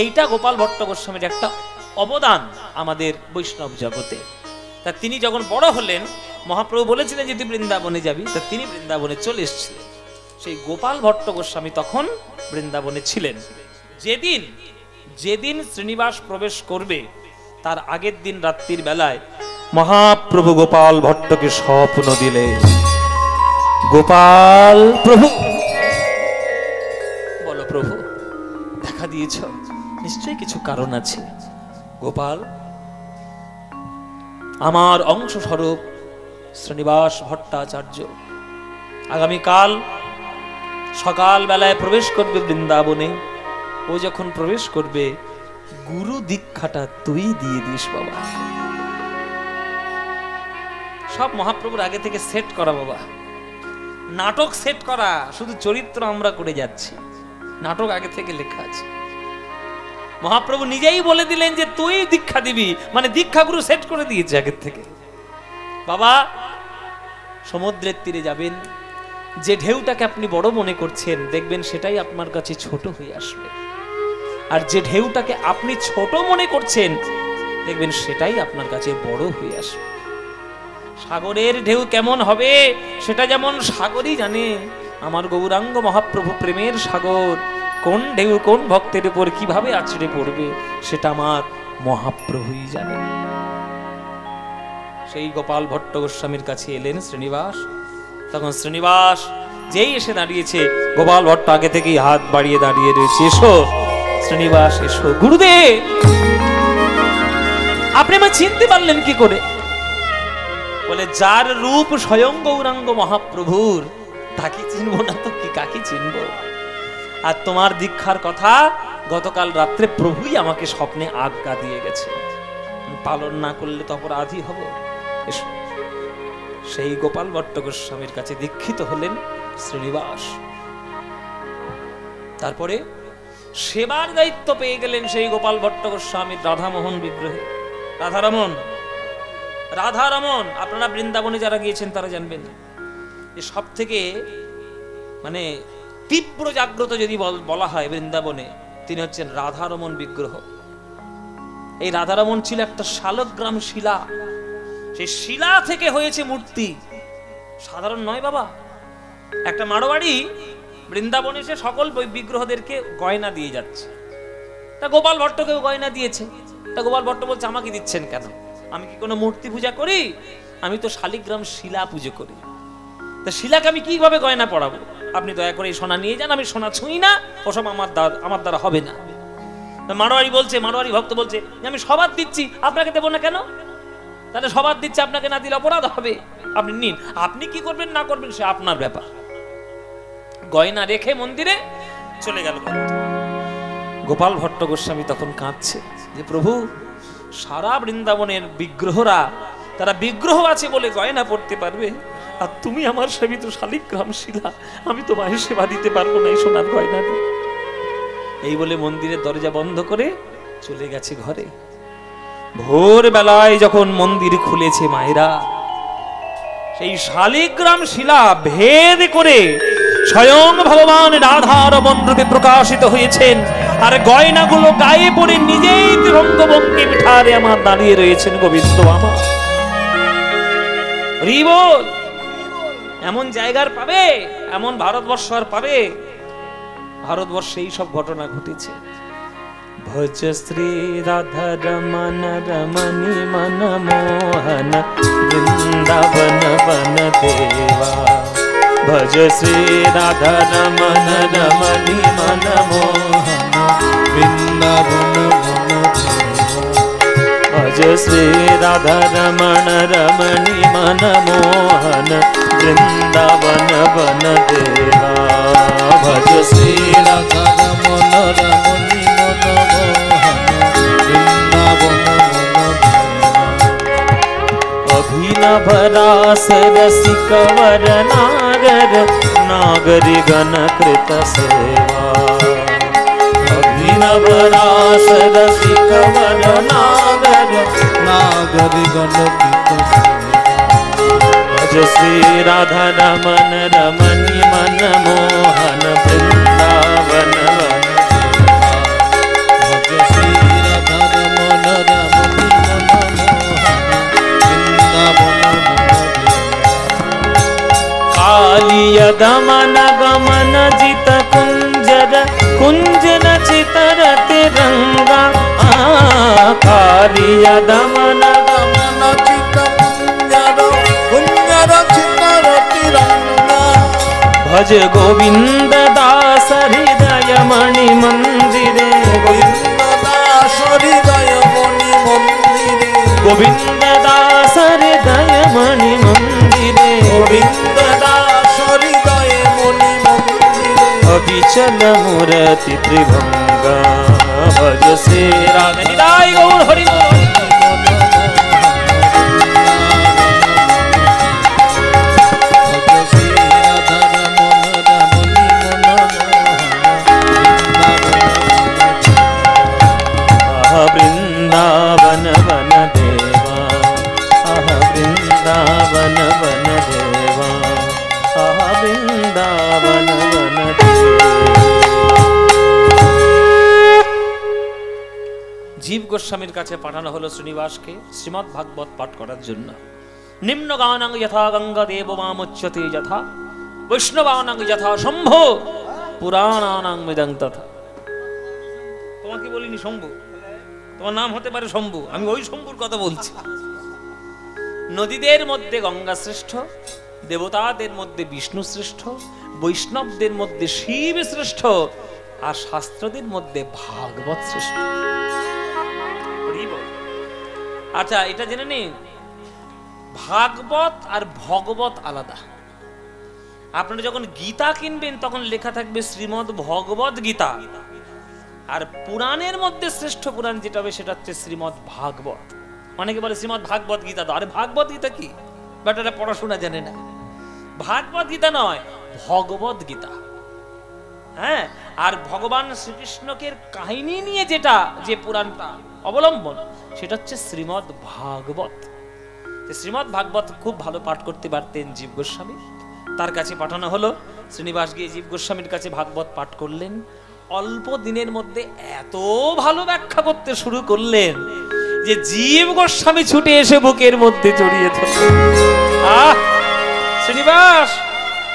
A: এইটা গোপাল ভট্ট গোস্বামীর একটা অবদান আমাদের বৈষ্ণব জগতে। তা তিনি যখন বড় হলেন, মহাপ্রভু বলেছিলেন যে তুই বৃন্দাবনে যাবি, তা তিনি বৃন্দাবনে চলে এসেছিলেন। সেই গোপাল ভট্ট গোস্বামী তখন বৃন্দাবনে ছিলেন। যেদিন শ্রীনিবাস প্রবেশ করবে তার আগের দিন রাত্রির বেলায় মহাপ্রভু গোপাল ভট্টকে স্বপ্ন দিলে, গোপাল প্রভু, বলো প্রভু দেখা দিয়েছ, নিশ্চয়ই কিছু কারণ আছে। গোপাল, আমার অংশ স্বরূপ শ্রীনিবাস ভট্টাচার্য আগামীকাল সকাল বেলায় প্রবেশ করবে বৃন্দাবনে। ও যখন প্রবেশ করবে, গুরু দীক্ষাটা তুই দিয়ে দিস বাবা। সব মহাপ্রভুর আগে থেকে সেট করা বাবা, নাটক সেট করা, শুধু চরিত্র আমরা করে যাচ্ছি, নাটক আগে থেকে লেখা আছে। মহাপ্রভু নিজেই বলে দিলেন যে তুই দীক্ষা দিবি, মানে দীক্ষা গুরু সেট করে দিয়েছে আগের থেকে। বাবা, সমুদ্রের তীরে যাবেন, যে ঢেউটাকে আপনি বড় মনে করছেন দেখবেন সেটাই আপনার কাছে ছোট হয়ে আসবে, আর যে ঢেউটাকে আপনি ছোট মনে করছেন দেখবেন সেটাই আপনার কাছে বড় হয়ে আসবে। সাগরের ঢেউ কেমন হবে সেটা যেমন সাগরই জানে, আমার গৌরাঙ্গ মহাপ্রভু প্রেমের সাগর, কোন ঢেউ কোন ভক্তের উপর কিভাবে আছড়ে পড়বে সেটা আমার মহাপ্রভুই জানে। সেই গোপাল ভট্ট গোস্বামীর কাছে এলেন শ্রীনিবাস। তখন শ্রীনিবাস যেই এসে দাঁড়িয়েছে, গোপাল ভট্ট আগে থেকেই হাত বাড়িয়ে দাঁড়িয়ে রয়েছে, এসো শ্রীনিবাস এসো। গুরুদেব, আপনি আমার চিনতে পারলেন কি করে? বলে, যার রূপ স্বয়ং গৌরাঙ্গ মহাপ্রভুর, তাকে চিনবো না তো কি কাকে চিনবো? আর তোমার দীক্ষার কথা গতকাল রাত্রে প্রভুই আমাকে স্বপ্নে আজ্ঞা দিয়ে গেছে, পালন না করলে তো অপরাধী হব। এসো। সেই গোপাল ভট্ট গোস্বামীর কাছে দীক্ষিত হলেন শ্রীনিবাস। তারপরে সেবার দায়িত্ব পেয়ে গেলেন সেই গোপাল ভট্ট গোস্বামীর রাধামোহন বিগ্রহে। রাধারমন, আপনারা বৃন্দাবনে যারা গিয়েছেন তারা জানবেন, যে সব থেকে মানে তীব্র জাগ্রত যদি বলা হয় বৃন্দাবনে, তিনি হচ্ছেন রাধারমন বিগ্রহ। এই রাধারমন ছিল একটা শালগ্রাম শিলা, সেই শিলা থেকে হয়েছে মূর্তি, সাধারণ নয় বাবা। একটা মারোয়াড়ি বৃন্দাবনে এসে সকল বিগ্রহদেরকে গয়না দিয়ে যাচ্ছে, তা গোপাল ভট্টকেও গয়না দিয়েছে। তা গোপাল ভট্ট বলছে, আমাকে দিচ্ছেন কেন? আমি কি কোনো মূর্তি পূজা করি? আমি তো শালিগ্রাম শিলা পুজো করি, তা শিলাকে আমি কিভাবে গয়না পড়াবো? আপনি দয়া করে এই সোনা নিয়ে যান, আমি সোনা ছুঁই না, ওসব আমার দ্বারা হবে না। মারোয়ারি ভক্ত বলছে, আমি সবার দিচ্ছি, আপনাকে দেবো না কেন? তাহলে সবার দিচ্ছে, আপনাকে না দিলে অপরাধ হবে, আপনি নিন, আপনি কি করবেন না করবেন সে আপনার ব্যাপার। গয়না রেখে মন্দিরে চলে গেল। গোপাল ভট্ট গোস্বামী তখন কাঁদছে যে, প্রভু, সারা বৃন্দাবনের বিগ্রহরা, তারা বিগ্রহ আছে বলে গয়না পড়তে পারবে, আর তুমি আমার সেবিত শালিগ্রাম শিলা, আমি তোমায় সেবা দিতে পারবো না এই সোনার গয়না। এই বলে মন্দিরের দরজা বন্ধ করে চলে গেছে ঘরে। ভোর বেলায় যখন মন্দির খুলেছে মায়েরা, সেই শালিগ্রাম শিলা ভেদ করে স্বয়ং ভগবান রাধারমন রূপে প্রকাশিত হয়েছেন, আর গয়নাগুলো গায়ে পড়ে নিজেই রঙ্গভঙ্গি মিঠারে আমার দাঁড়িয়ে রয়েছেন গোবিন্দ আমার। হরিবোল, এমন জায়গার পাবে, এমন ভারতবর্ষ আর পাবে? ভারতবর্ষে এই সব ঘটনা ঘটেছে। ভজ শ্রী রাধা রমন রমণী মন মোহন বৃন্দাবন বন দেবা, ভজ শ্রী রাধা রমন রমণী মন মোহন বৃন্দাবন বন দেবা, ভজ শ্রী রাধা রমণ রমণী মন মোহন বৃন্দাবন বন দেবা, ভজ শ্রী রাধা রমণ রমণী মন মোহন বৃন্দাবন বন দেবা, অভিনব রাস রसिक वर नागर नागरी गण कृत सेवा, अभिनव रास रसिक वर नागर नागरी गण कृत सेवा, भज श्री राधा रमन रमणी मन मोहन वृंदावन वन
B: भज श्री राधा रमन रमणी मन मोहन वृंदावन
A: कालिय दमन गमन जित कुंजर कुंजन चितर तिरंगा कालिय दमन
B: गमन चित कुंजर कुंजर चितर तिरंगा
A: भज गोविंद दास हृदय मणि मंदिरे
B: गोविंद दास हृदय मणि मंदिरे
A: गोविंद दास हृदय मणि मंदिरे
B: गोविंद दास हृदय मणि मंदिरे
A: अविचल मूर्ति त्रिभंगा भज श्री राधा निताय गौर हरि बोल वृंदावन वन देवा वृंदावन वन देवा वृंदावन वन জীব গোস্বামীর কাছে পাঠানো হলো শ্রীনিবাসকে শ্রীমদ্ ভাগবত পাঠ করার জন্য। নিম্ন গানাং যথা গঙ্গা দেব মামুচ্যতে যথা বৈষ্ণবানাং যথা শম্ভো পুরাণানাং মৃদং তথা। তোমাকে বলিনি শম্ভু, তোমার নাম হতে পারে শম্ভু, আমি ওই শম্ভুর কথা বলছি। নদীদের মধ্যে গঙ্গা শ্রেষ্ঠ, দেবতাদের মধ্যে বিষ্ণু শ্রেষ্ঠ, বৈষ্ণবদের মধ্যে শিব শ্রেষ্ঠ, আর শাস্ত্রদের মধ্যে ভাগবত শ্রেষ্ঠ। আচ্ছা, এটা জেনে নিন, ভাগবত আর ভগবত আলাদা। আপনারা যখন গীতা কিনবেন তখন লেখা থাকবে শ্রীমদ্ ভগবত গীতা, আর পুরাণের মধ্যে শ্রেষ্ঠ পুরাণ যেটা হবে সেটা হচ্ছে শ্রীমদ্ ভাগবত। অনেকে বলে শ্রীমদ্ ভাগবত গীতা দাও, আরে ভাগবত গীতা কি? বেটারা পড়াশোনা জানে না। ভাগবত গীতা নয়, ভগবত গীতা। হ্যাঁ, আর ভগবান শ্রীকৃষ্ণকে কাহিনী নিয়ে যেটা যে পুরাণটা অবলম্বন সেটা হচ্ছে শ্রীমদ্ ভাগবত। শ্রীমদ্ ভাগবত খুব ভালো পাঠ করতে পারতেন জীব গোস্বামী, তার কাছে পাঠানো হলো। শ্রীনিবাস গিয়ে জীব গোস্বামীর কাছে ভাগবত পাঠ করলেন। অল্প দিনের মধ্যে এত ভালো ব্যাখ্যা করতে শুরু করলেন যে জীব গোস্বামী ছুটে এসে বুকের মধ্যে জড়িয়ে ধরলেন। আহ শ্রীনিবাস,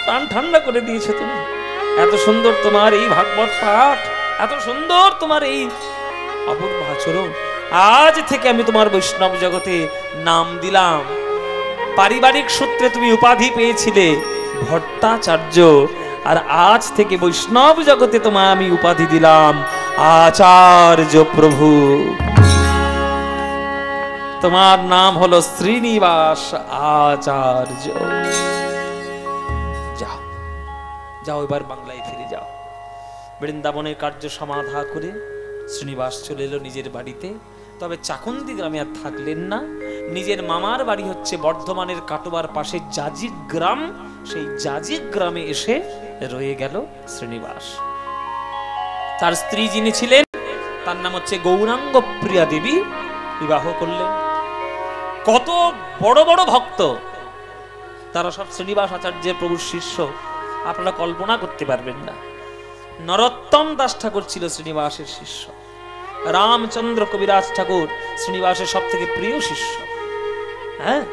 A: প্রাণ ঠান্ডা করে দিয়েছে তুমি। এত সুন্দর তোমার এই ভাগবত পাঠ, এত সুন্দর তোমার এই অপূর্ব আচরণ। আজ থেকে আমি তোমার বৈষ্ণব জগতে নাম দিলাম। পারিবারিক সূত্রে তুমি উপাধি পেয়েছিলে ভট্টাচার্য, আর আজ থেকে বৈষ্ণব জগতে তোমায় আমি উপাধি দিলাম আচার্য প্রভু। তোমার নাম হলো শ্রীনিবাস আচার্য। যাও যাও, এবার বাংলায় ফিরে যাও। বৃন্দাবনের কার্য সমাধা করে শ্রীনিবাস চলে এলো নিজের বাড়িতে। তবে চাকুন্দি গ্রামে আর থাকলেন না। নিজের মামার বাড়ি হচ্ছে বর্ধমানের কাটোয়ার পাশে জাজিক গ্রাম, সেই জাজিক গ্রামে এসে রয়ে গেল শ্রীনিবাস। তার স্ত্রী যিনি ছিলেন তার নাম হচ্ছে গৌরাঙ্গ প্রিয়া দেবী, বিবাহ করলেন। কত বড় বড় ভক্ত, তারা সব শ্রীনিবাস আচার্যের প্রভুর শিষ্য, আপনারা কল্পনা করতে পারবেন না। নরোত্তম দাস ঠাকুর ছিল শ্রীনিবাসের শিষ্য। রামচন্দ্র কবিরাজ ঠাকুর শ্রীনিবাসের সব থেকে প্রিয় শিষ্য। হ্যাঁ,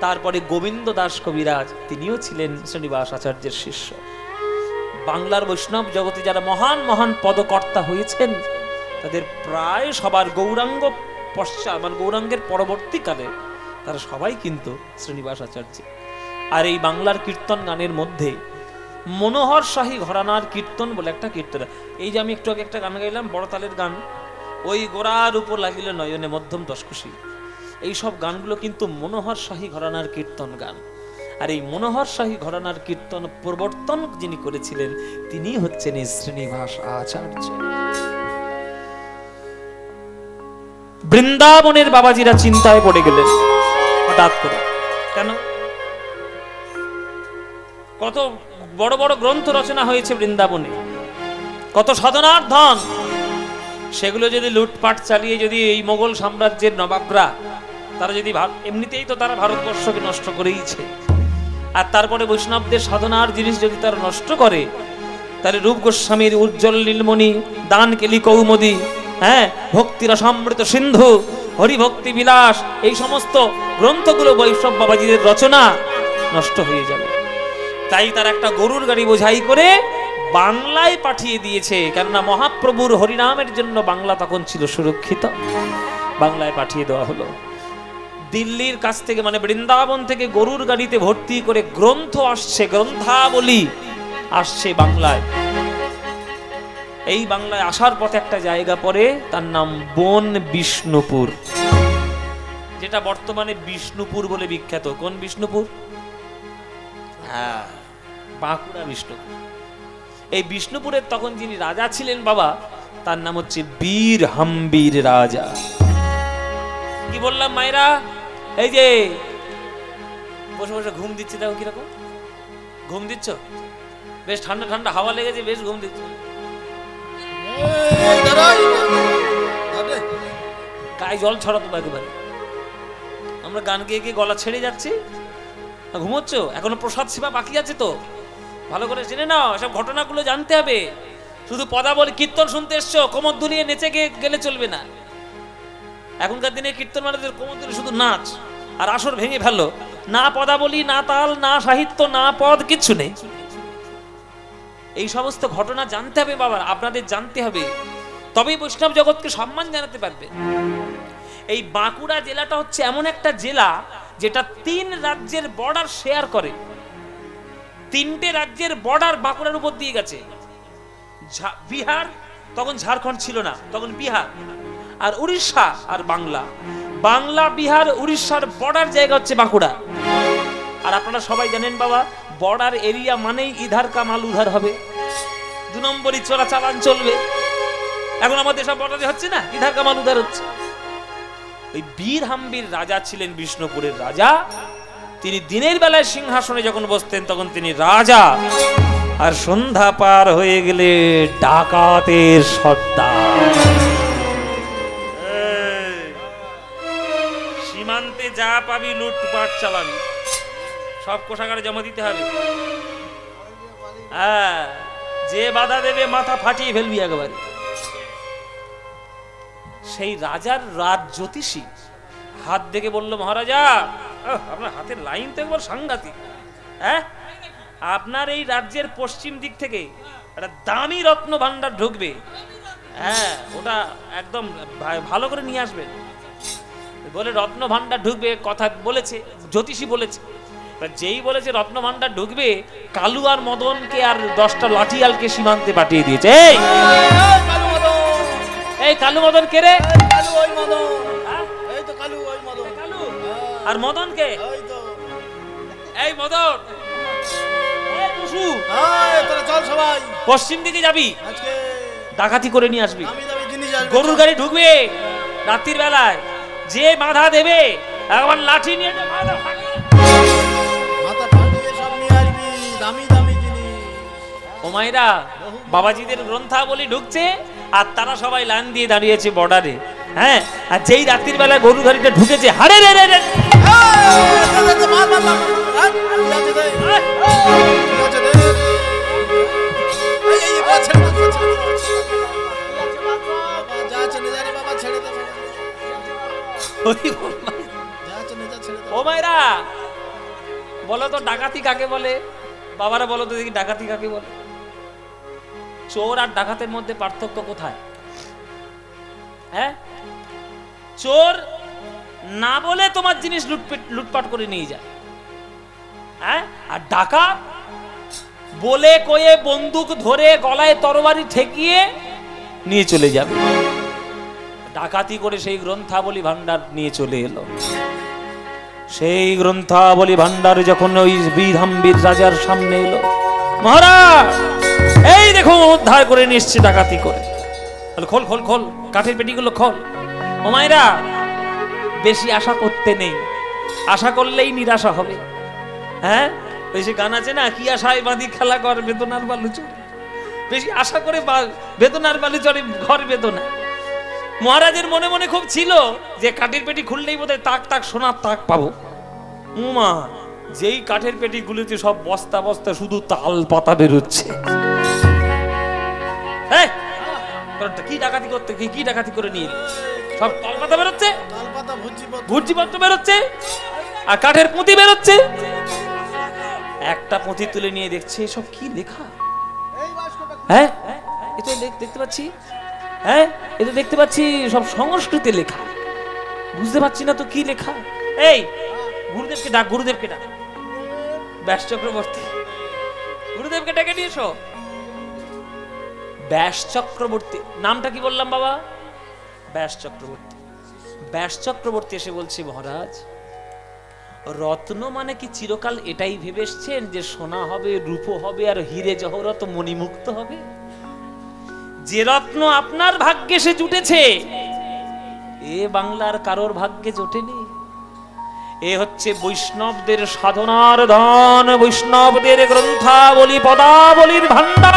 A: তারপরে গোবিন্দ দাস কবিরাজ, তিনিও ছিলেন শ্রীনিবাস আচার্যের শিষ্য। বাংলার বৈষ্ণব জগতে যারা মহান মহান পদকর্তা হয়েছেন তাদের প্রায় সবার গৌরাঙ্গ পশ্চাৎ, মানে গৌরাঙ্গের পরবর্তীকালে তারা সবাই কিন্তু শ্রীনিবাস আচার্য। আর এই বাংলার কীর্তন গানের মধ্যে মনোহর শাহী ঘরানার কীর্তন বলে একটা কীর্তন, এই যে আমি একটু আগে একটা গান গাইলাম বড়তালের গান, ওই গোড়ার উপর লাগিল নয়নে মধ্যম দশকুশি, এই সব গানগুলো কিন্তু মনোহর শাহী ঘরানার কীর্তন গান। আর এই মনোহর শাহী ঘরানার কীর্তন প্রবর্তন যিনি করেছিলেন তিনি হচ্ছেন এই শ্রীনিবাস আচার্য। বৃন্দাবনের বাবাজিরা চিন্তায় পড়ে গেলেন হঠাৎ করে। কেন? কত বড় বড় গ্রন্থ রচনা হয়েছে বৃন্দাবনে, কত সাধনার ধন, সেগুলো যদি লুটপাট চালিয়ে যদি এই মোগল সাম্রাজ্যের নবাবরা, তারা যদি এমনিতেই তো তারা ভারতবর্ষকে নষ্ট করেইছে, আর তারপরে বৈষ্ণবদের সাধনার জিনিস যদি তারা নষ্ট করে, তাহলে রূপ গোস্বামীর উজ্জ্বল নীলমণি, দানকেলি কৌমুদী, হ্যাঁ, ভক্তির সমৃত সিন্ধু, হরিভক্তি বিলাস, এই সমস্ত গ্রন্থগুলো বৈষ্ণব বাবাজিদের রচনা নষ্ট হয়ে যাবে। তাই তার একটা গরুর গাড়ি বোঝাই করে বাংলায় পাঠিয়ে দিয়েছে, কেননা মহাপ্রভুর হরিনামের জন্য বাংলা তখন ছিল সুরক্ষিত। বাংলায় পাঠিয়ে দেওয়া হলো। দিল্লির কাছ থেকে, মানে বৃন্দাবন থেকে গরুর গাড়িতে ভর্তি করে গ্রন্থ আসছে, গ্রন্থাবলী আসছে বাংলায়। এই বাংলায় আসার পথে একটা জায়গা পড়ে, তার নাম বন বিষ্ণুপুর, যেটা বর্তমানে বিষ্ণুপুর বলে বিখ্যাত। কোন বিষ্ণুপুর? হ্যাঁ, বাঁকুড়া বিষ্ণুপুর। এই বিষ্ণুপুরের তখন যিনি রাজা ছিলেন বাবা, তার নাম হচ্ছে বীর হাম্বির রাজা। কি বললাম মায়েরা? এই যে বসে বসে ঘুম দিচ্ছে, দেখো কিরকম ঘুম দিচ্ছ, বেশ ঠান্ডা ঠান্ডা হাওয়া লেগেছে, বেশ ঘুম দিচ্ছে। গায়ে জল ছড়াতো একেবারে। আমরা গান গেয়ে গিয়ে গলা ছেড়ে যাচ্ছি, ঘুমোচ্ছ? এখনো প্রসাদ সেবা বাকি আছে তো, ভালো করে জেনে নাও, এসব ঘটনাগুলো জানতে হবে। শুধু পদাবলী কীর্তন শুনতে এসছো, কোমর দুলিয়ে নেচে গেলে চলবে না। এখনকার দিনে কীর্তন মানে কোমর দুলিয়ে শুধু নাচ, আর আসর ভেঙে ফেলো, না পদাবলী, না তাল, না সাহিত্য, না পদ, কিচ্ছু নেই। এই সমস্ত ঘটনা জানতে হবে বাবা, আপনাদের জানতে হবে, তবেই বৈষ্ণব জগৎকে সম্মান জানাতে পারবে। এই বাঁকুড়া জেলাটা হচ্ছে এমন একটা জেলা যেটা 3 রাজ্যের বর্ডার শেয়ার করে। 3টে রাজ্যের বর্ডার বাঁকুড়ার উপর দিয়ে গেছে। বিহার, তখন ঝাড়খণ্ড ছিল না, তখন বিহার, আর উড়িষ্যা আর বাংলা। বাংলা, বিহার, উড়িষ্যার বর্ডার জায়গা হচ্ছে বাঁকুড়া। আর আপনারা সবাই জানেন বাবা, বর্ডার এরিয়া মানেই ইধার কামাল উধার হবে, 2 নম্বরই চোরাচালান চলবে। এখন আমাদের সব বর্ডারে হচ্ছে না, ইধার কামাল উধার হচ্ছে। ওই বীর হাম্বির রাজা ছিলেন বিষ্ণুপুরের রাজা। তিনি দিনের বেলায় সিংহাসনে যখন বসতেন তখন তিনি রাজা, আর সন্ধ্যা পার হয়ে গেলে ডাকাতের সর্দার। সীমান্তে যা পাবি লুটপাট চালাবি, সব কোষাগারে জমা দিতে হবে। হ্যাঁ, যে বাধা দেবে মাথা ফাটিয়ে ফেলবি একেবারে। সেই রাজার রাজ জ্যোতিষী হাত দেখে বলল, মহারাজা আপনার হাতের লাইন তো একবার সাংঘাতিক। হ্যাঁ, আপনার এই রাজ্যের পশ্চিম দিক থেকে একটা দামি রত্ন ভান্ডার ঢুকবে। হ্যাঁ, ওটা একদম ভালো করে নিয়ে আসবেন বলে রত্ন ভান্ডার ঢুকবে কথা বলেছে, জ্যোতিষী বলেছে। যেই বলেছে রত্ন ভান্ডার ঢুকবে, কালু আর মদনকে আর 10টা লাঠিয়ালকে সীমান্তে পাঠিয়ে দিয়েছে। এই কালু মদন কে রে? আর মদন কে? এই মদন, পশ্চিম দিকে যাবি, ডাকাতি করে নিয়ে আসবি, গরুর গাড়ি ঢুকবে রাত্রির বেলায়, যে বাধা দেবে একবার লাঠি নিয়ে ও মায়েরা। বাবাজিদের গ্রন্থাবলী ঢুকছে আর তারা সবাই লাইন দিয়ে দাঁড়িয়েছে বর্ডারে। হ্যাঁ, আর যেই রাত্রির বেলায় গরু গাড়িটা ঢুকেছে, হারে রে রে রে, ও মায়েরা বলো তো ডাকাতি কাকে বলে? বাবারা বলো তো দেখি, ডাকাতি কাকে বলে? চোর আর ডাকাতের মধ্যে পার্থক্য কোথায়? হ্যাঁ, চোর না বলে তোমার জিনিস লুটপাট করে নিয়ে যায়। হ্যাঁ, আর ডাকাত বলে কয়ে বন্দুক ধরে গলায় তরবারি ঠেকিয়ে নিয়ে চলে যাবে। ডাকাতি করে সেই গ্রন্থাবলী ভান্ডার নিয়ে চলে এলো। সেই গ্রন্থাবলী ভান্ডার যখন ওই বীর হাম্বির রাজার সামনে এলো, মহারাজ এই দেখো উদ্ধার করে নিচ্ছে ডাকাতি করে। খোল খোল খোল, কাঠের পেটিগুলো খোল। ও মায়েরা, বেশি আশা করতে নেই, আশা করলেই নিরাশা হবে। হ্যাঁ, ওই যে গান আছে না, কি আশায় বাঁধি খেলা ঘর বেদনার বালু চড়ে। বেশি আশা করে বেদনার বালু চড়ে ঘর বেদনা। মহারাজের মনে মনে খুব ছিল যে কাঠের পেটি খুললেই বোধহয় তাক তাক সোনার তাক পাবো। উমা যেই কাঠের পেটি গুলোতে সব বস্তা বস্তা শুধু তাল পাতা বেরোচ্ছে। কি ডাকাতি করতে, কি ডাকাতি করে নিয়ে সব তাল পাতা বেরোচ্ছে, ভুজিপত্র বেরোচ্ছে, আর কাঠের পুঁতি বেরোচ্ছে। একটা পুঁতি তুলে নিয়ে দেখছে সব কি লেখা। হ্যাঁ, এটা দেখতে পাচ্ছি, হ্যাঁ এটা দেখতে পাচ্ছি সব সংস্কৃতে লেখা, বুঝতে পারছি না তো কি লেখা। এই গুরুদেবকে ডাক, গুরুদেবকে ডাক। ব্যাস চক্রবর্তী, গুরুদেবকে ডেকে নিয়ে এসো। ব্যাস চক্রবর্তী, নামটা কি বললাম বাবা? ব্যাস চক্রবর্তী। ব্যাস চক্রবর্তী এসে বলছে, মহারাজ রত্ন মানে কি চিরকাল এটাই ভেবে এসছেন যে সোনা হবে, রূপো হবে, আর হিরে জহরত মণিমুক্ত হবে? যে রত্ন আপনার ভাগ্যে সে জুটেছে, এ বাংলার কারোর ভাগ্যে জোটেনি। এ হচ্ছে বৈষ্ণবদের সাধনার ধন, বৈষ্ণবদের গ্রন্থাবলী পদাবলীর ভান্ডার।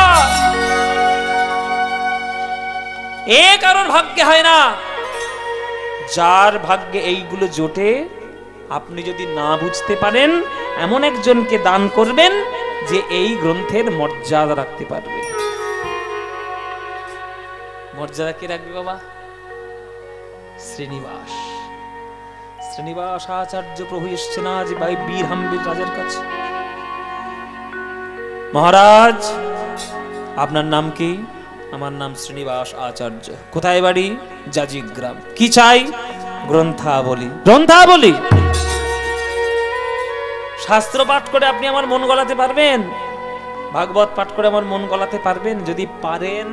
A: এ কারোর ভাগ্যে হয় না। যার ভাগ্যে এইগুলো জোটে, আপনি যদি না বুঝতে পারেন, এমন একজনকে দান করবেন যে এই গ্রন্থের মর্যাদা রাখতে পারবে। মর্যাদা কে রাখবে বাবা? শ্রীনিবাস। শ্রীনিবাস আচার্য প্রভু এসছেন আজ ভাই বীর হাম্বির রাজের কাছে। মহারাজ আপনার নাম কি? আমার নাম শ্রীনিবাস আচার্য। কোথায় বাড়ি? জাজিগ্রাম। কি চাই? গ্রন্থাবলী। গ্রন্থাবলী শাস্ত্র পাঠ করে আপনি আমার মন গলাতে পারবেন? ভাগবত পাঠ করে আমার মন গলাতে পারবেন? যদি পারেন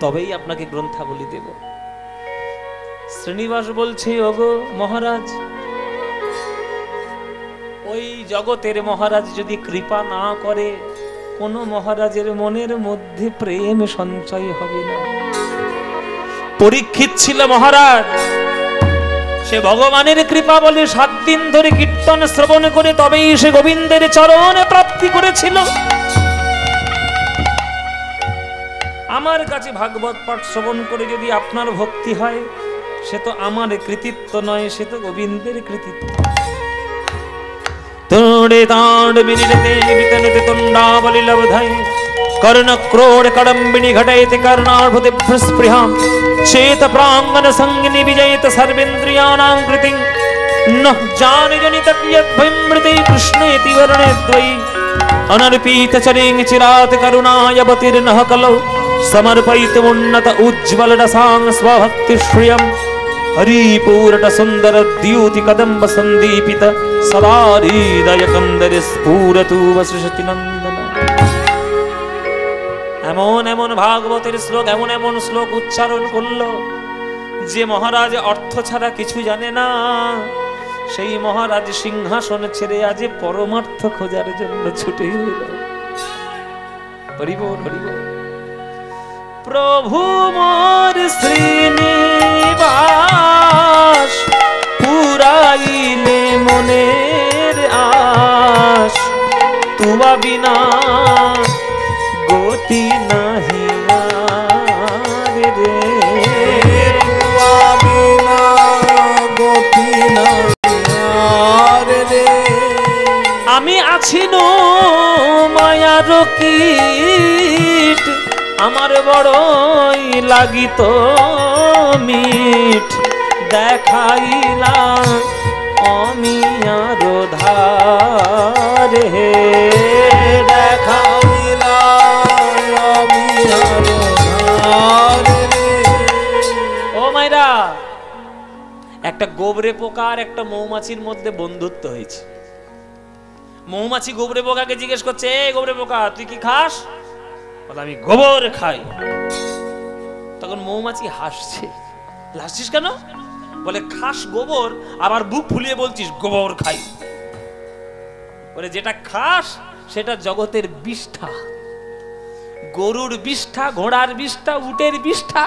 A: তবেই আপনাকে গ্রন্থাবলী দেব। শ্রীনিবাস বলছে, ওগো মহারাজ, ওই জগতের মহারাজ যদি কৃপা না করে, কোন মহারাজের মনের মধ্যে প্রেম সঞ্চয় হবে না। পরীক্ষিত ছিল মহারাজ, সে ভগবানের কৃপা বলে 7 দিন ধরে কীর্তন শ্রবণ করে তবেই সে গোবিন্দের চরণ প্রাপ্তি করেছিল। আমার কাছে ভাগবত পাঠ শ্রবণ করে যদি আপনার ভক্তি হয়, সে তো আমার কৃতিত্ব নয়, সে তো গোবিন্দের কৃতিত্ব। তোড়ে তাড় বিনিরতে বিতনতে তুণ্ডাবলি লব্ধায় কর্ণ ক্রোড় কডম্বিনী ঘটয়তে কর্ণার্ভুতে স্পৃহাম চেত প্রাঙ্গন সঙ্গিনী বিজয়িত সর্বেন্দ্রিয়ানাং কৃতিং নঃ জানি জনিত কিয়দ্ভৈমৃতে কৃষ্ণেতি বর্ণে দ্বয়ী অনর্পিত চরিং চিরাত করুণায়বতীর্ণঃ কলৌ समर्पयितुमुन्नत उज्ज्वल रसां स्वभक्ति श्रियं हरिपूर्ण सुंदर द्युति कदम्ब संदीपित सदा हृदय कंदर स्फुरतु वसृषति नंदन। এমন এমন ভাগবতের শ্লোক, এমন এমন শ্লোক উচ্চারণ করলো যে মহারাজ অর্থ ছাড়া কিছু জানে না। সেই মহারাজ সিংহাসন ছেড়ে আজ পরমার্থ খোঁজার জন্য ছুটে এলো। হরি বল, হরি বল। প্রভু মোর শ্রীনিবাস পুরাইলে মনের আশ, তুয়া বিনা গতি নাহি রে,
B: তুয়া বিনা গতি নাহি রে।
A: আমি আছি নো মায়ার কীট, আমার বড়ই লাগিত মিঠ, দেখাইলা অমিয়ার ধারে,
B: দেখাইলা অমিয়ার ধারে।
A: ও মাইরা, একটা গোবরে পোকা আর একটা মৌমাছির মধ্যে বন্ধুত্ব হয়েছে। মৌমাছি গোবরে পোকাকে জিজ্ঞেস করছে, এই গোবরে পোকা তুই কি খাস? আমি গোবর খাই। তখন মৌমাছি হাসছে। হাসছিস কেন? বলে খাস গোবর, আবার বুক ফুলিয়ে বলছিস গোবর খাই। বলে যেটা খাস সেটা জগতের বিষ্ঠা, গরুর বিষ্ঠা, ঘোড়ার বিষ্ঠা, উটের বিষ্ঠা,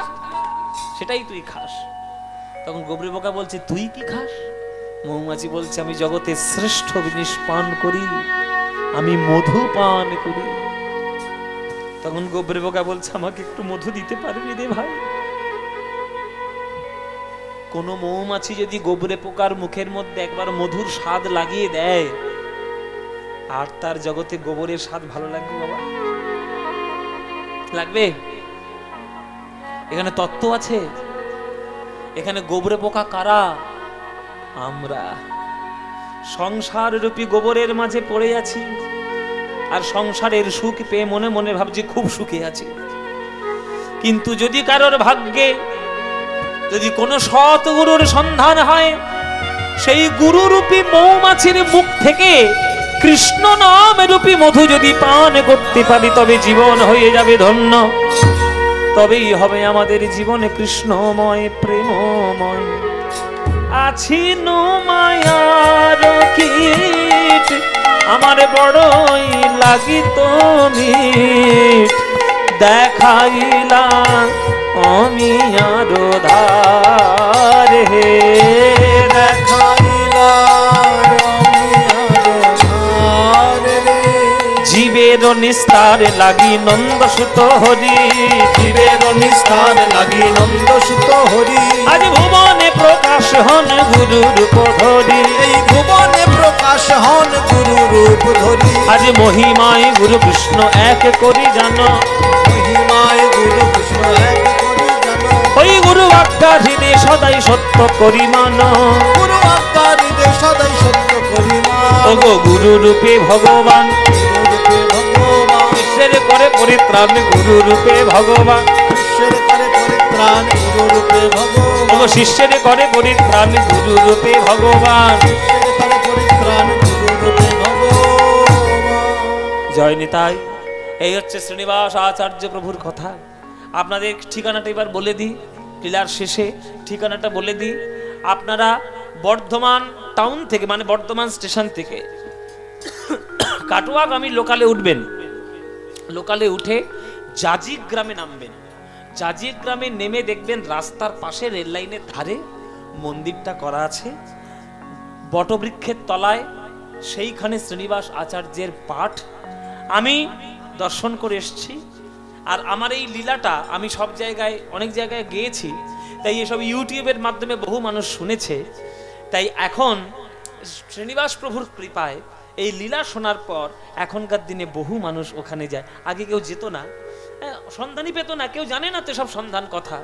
A: সেটাই তুই খাস। তখন গোবরে পোকা বলছে তুই কি খাস? মৌমাছি বলছে আমি জগতের শ্রেষ্ঠ জিনিস পান করি, আমি মধু পান করি। তখন গোবরে পোকা বলছে আমাকে একটু মধু দিতে পারবি রে ভাই? কোন মৌমাছি যদি গোবরে পোকার মুখের মধ্যে একবার মধুর স্বাদ লাগিয়ে দেয়, আর তার জগতে গোবরের স্বাদ ভালো লাগবে বাবা? লাগবে? এখানে তত্ত্ব আছে। এখানে গোবরে পোকা কারা? আমরা। সংসার রূপী গোবরের মাঝে পড়ে আছি, আর সংসারের সুখ পেয়ে মনে মনে ভাবছি খুব সুখে আছি। কিন্তু যদি কারোর ভাগ্যে যদি কোনো সৎ গুরুর সন্ধান হয়, সেই গুরুরূপী মৌমাছির মুখ থেকে কৃষ্ণ নাম রূপী মধু যদি পান করতে পারি, তবে জীবন হয়ে যাবে ধন্য। তবেই হবে আমাদের জীবনে কৃষ্ণময় প্রেমময়। আছি নো মায়ার কীট, আমার বড়ই লাগিত মিঠ, দেখাইলা আমি আরো ধারে,
B: দেখাইলা আমি আরো ধারে।
A: জীবের নিস্তার লাগি নন্দ সুত হরি,
B: জীবের নিস্তার লাগি নন্দ সুত হরি।
A: আজ ভুবনে প্রকাশ হন গুরু রূপ ধরি,
B: এই ভুবনে প্রকাশ হন গুরু রূপ ধরি।
A: আজ মহিমায় গুরু কৃষ্ণ এক করি জানো,
B: মহিমায় গুরু কৃষ্ণ এক করি জানো।
A: ওই গুরু আজ্ঞা হৃদে সদাই সত্য করি মানো,
B: গুরু আজ্ঞা হৃদে সদাই সত্য করি মানো।
A: ওগো গুরু রূপে ভগবান,
B: গুরু রূপে ভগবান,
A: বিশ্বের করে পরিত্রাণ গুরু রূপে ভগবান,
B: ঈশ্বর করে পরিত্রাণ গুরু রূপে ভগবান।
A: ওগো শিষ্যের করে পরিত্রাণ গুরু রূপে ভগবান।
B: ঈশ্বর করে পরিত্রাণ গুরু রূপে ভগবান।
A: জয় নিতাই। এই হচ্ছে শ্রীনিবাস আচার্য প্রভুর কথা। আপনাদের ঠিকানাটা এবার বলে দিই, লীলার শেষে ঠিকানাটা বলে দিই। আপনারা বর্ধমান টাউন থেকে, মানে বর্ধমান স্টেশন থেকে কাটোয়াগামী লোকালে উঠবেন। লোকালে উঠে জাজিক গ্রামে নামবেন। জাজিক গ্রামে নেমে দেখবেন রাস্তার পাশে রেল লাইনের ধারে মন্দিরটা করা আছে, বটবৃক্ষের তলায়। সেইখানে শ্রীনিবাস আচার্যের পাঠ আমি দর্শন করে এসেছি। আর আমার এই লীলাটা আমি সব জায়গায়, অনেক জায়গায় গিয়েছি, তাই এসব ইউটিউবের মাধ্যমে বহু মানুষ শুনেছে। তাই এখন শ্রীনিবাস প্রভুর কৃপায় এই লীলা শোনার পর এখনকার দিনে বহু মানুষ ওখানে যায়। আগে কেউ যেত না, সন্ধানই পেত না, কেউ জানে না তো সব সন্ধান কথা।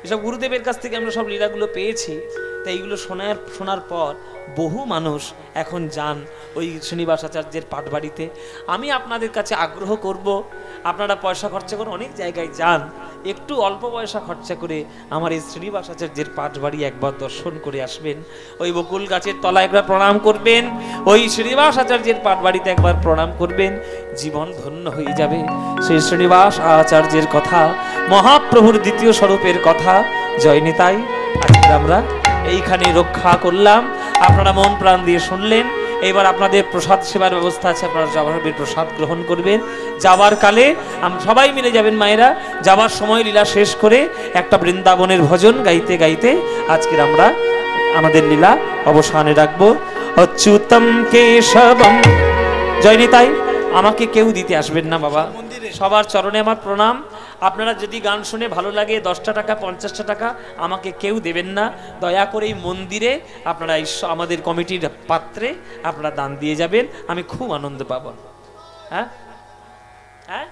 A: এসব গুরুদেবের কাছ থেকে আমরা সব লীলাগুলো পেয়েছি। তাই এইগুলো শোনার পর বহু মানুষ এখন যান ওই শ্রীনিবাস আচার্যের পাঠবাড়িতে। আমি আপনাদের কাছে আগ্রহ করব, আপনারা পয়সা খরচা করে অনেক জায়গায় যান, একটু অল্প পয়সা খরচা করে আমার এই শ্রীনিবাস আচার্যের পাঠবাড়ি একবার দর্শন করে আসবেন। ওই বকুল গাছের তলায় একবার প্রণাম করবেন, ওই শ্রীনিবাস আচার্যের পাঠবাড়িতে একবার প্রণাম করবেন, জীবন ধন্য হয়ে যাবে। সেই শ্রীনিবাস আচার্যের কথা, মহাপ্রভুর দ্বিতীয় স্বরূপের কথা। জয় নিতাই। আজকে আমরা এইখানে রক্ষা করলাম, আপনারা মন প্রাণ দিয়ে শুনলেন। এবার আপনাদের প্রসাদ সেবার ব্যবস্থা আছে, আপনারা যাবার প্রসাদ গ্রহণ করবেন। যাবার কালে সবাই মিলে যাবেন মায়েরা। যাবার সময় লীলা শেষ করে একটা বৃন্দাবনের ভজন গাইতে গাইতে আজকের আমরা আমাদের লীলা অবসানে রাখবো। অচ্যুতম কেশবম। জয় নিতাই। আমাকে কেউ দিতে আসবেন না বাবা, সবার চরণে আমার প্রণাম। আপনারা যদি গান শুনে ভালো লাগে 10টা টাকা 50টা টাকা আমাকে কেউ দেবেন না, দয়া করে এই মন্দিরে আপনারা আমাদের কমিটির পাত্রে আপনারা দান দিয়ে যাবেন, আমি খুব আনন্দ পাবো। হ্যাঁ হ্যাঁ,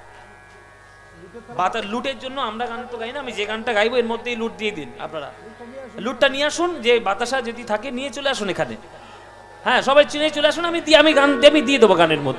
A: লুটের জন্য আমরা গান তো গাই না, আমি যে গানটা গাইবো এর মধ্যেই লুট দিয়ে দিন। আপনারা লুটটা নিয়ে আসুন, যে বাতাসা যদি থাকে নিয়ে চলে আসুন এখানে। হ্যাঁ, সবাই চিনে চলে আসুন, আমি গান দিয়ে দেবো গানের মধ্যে।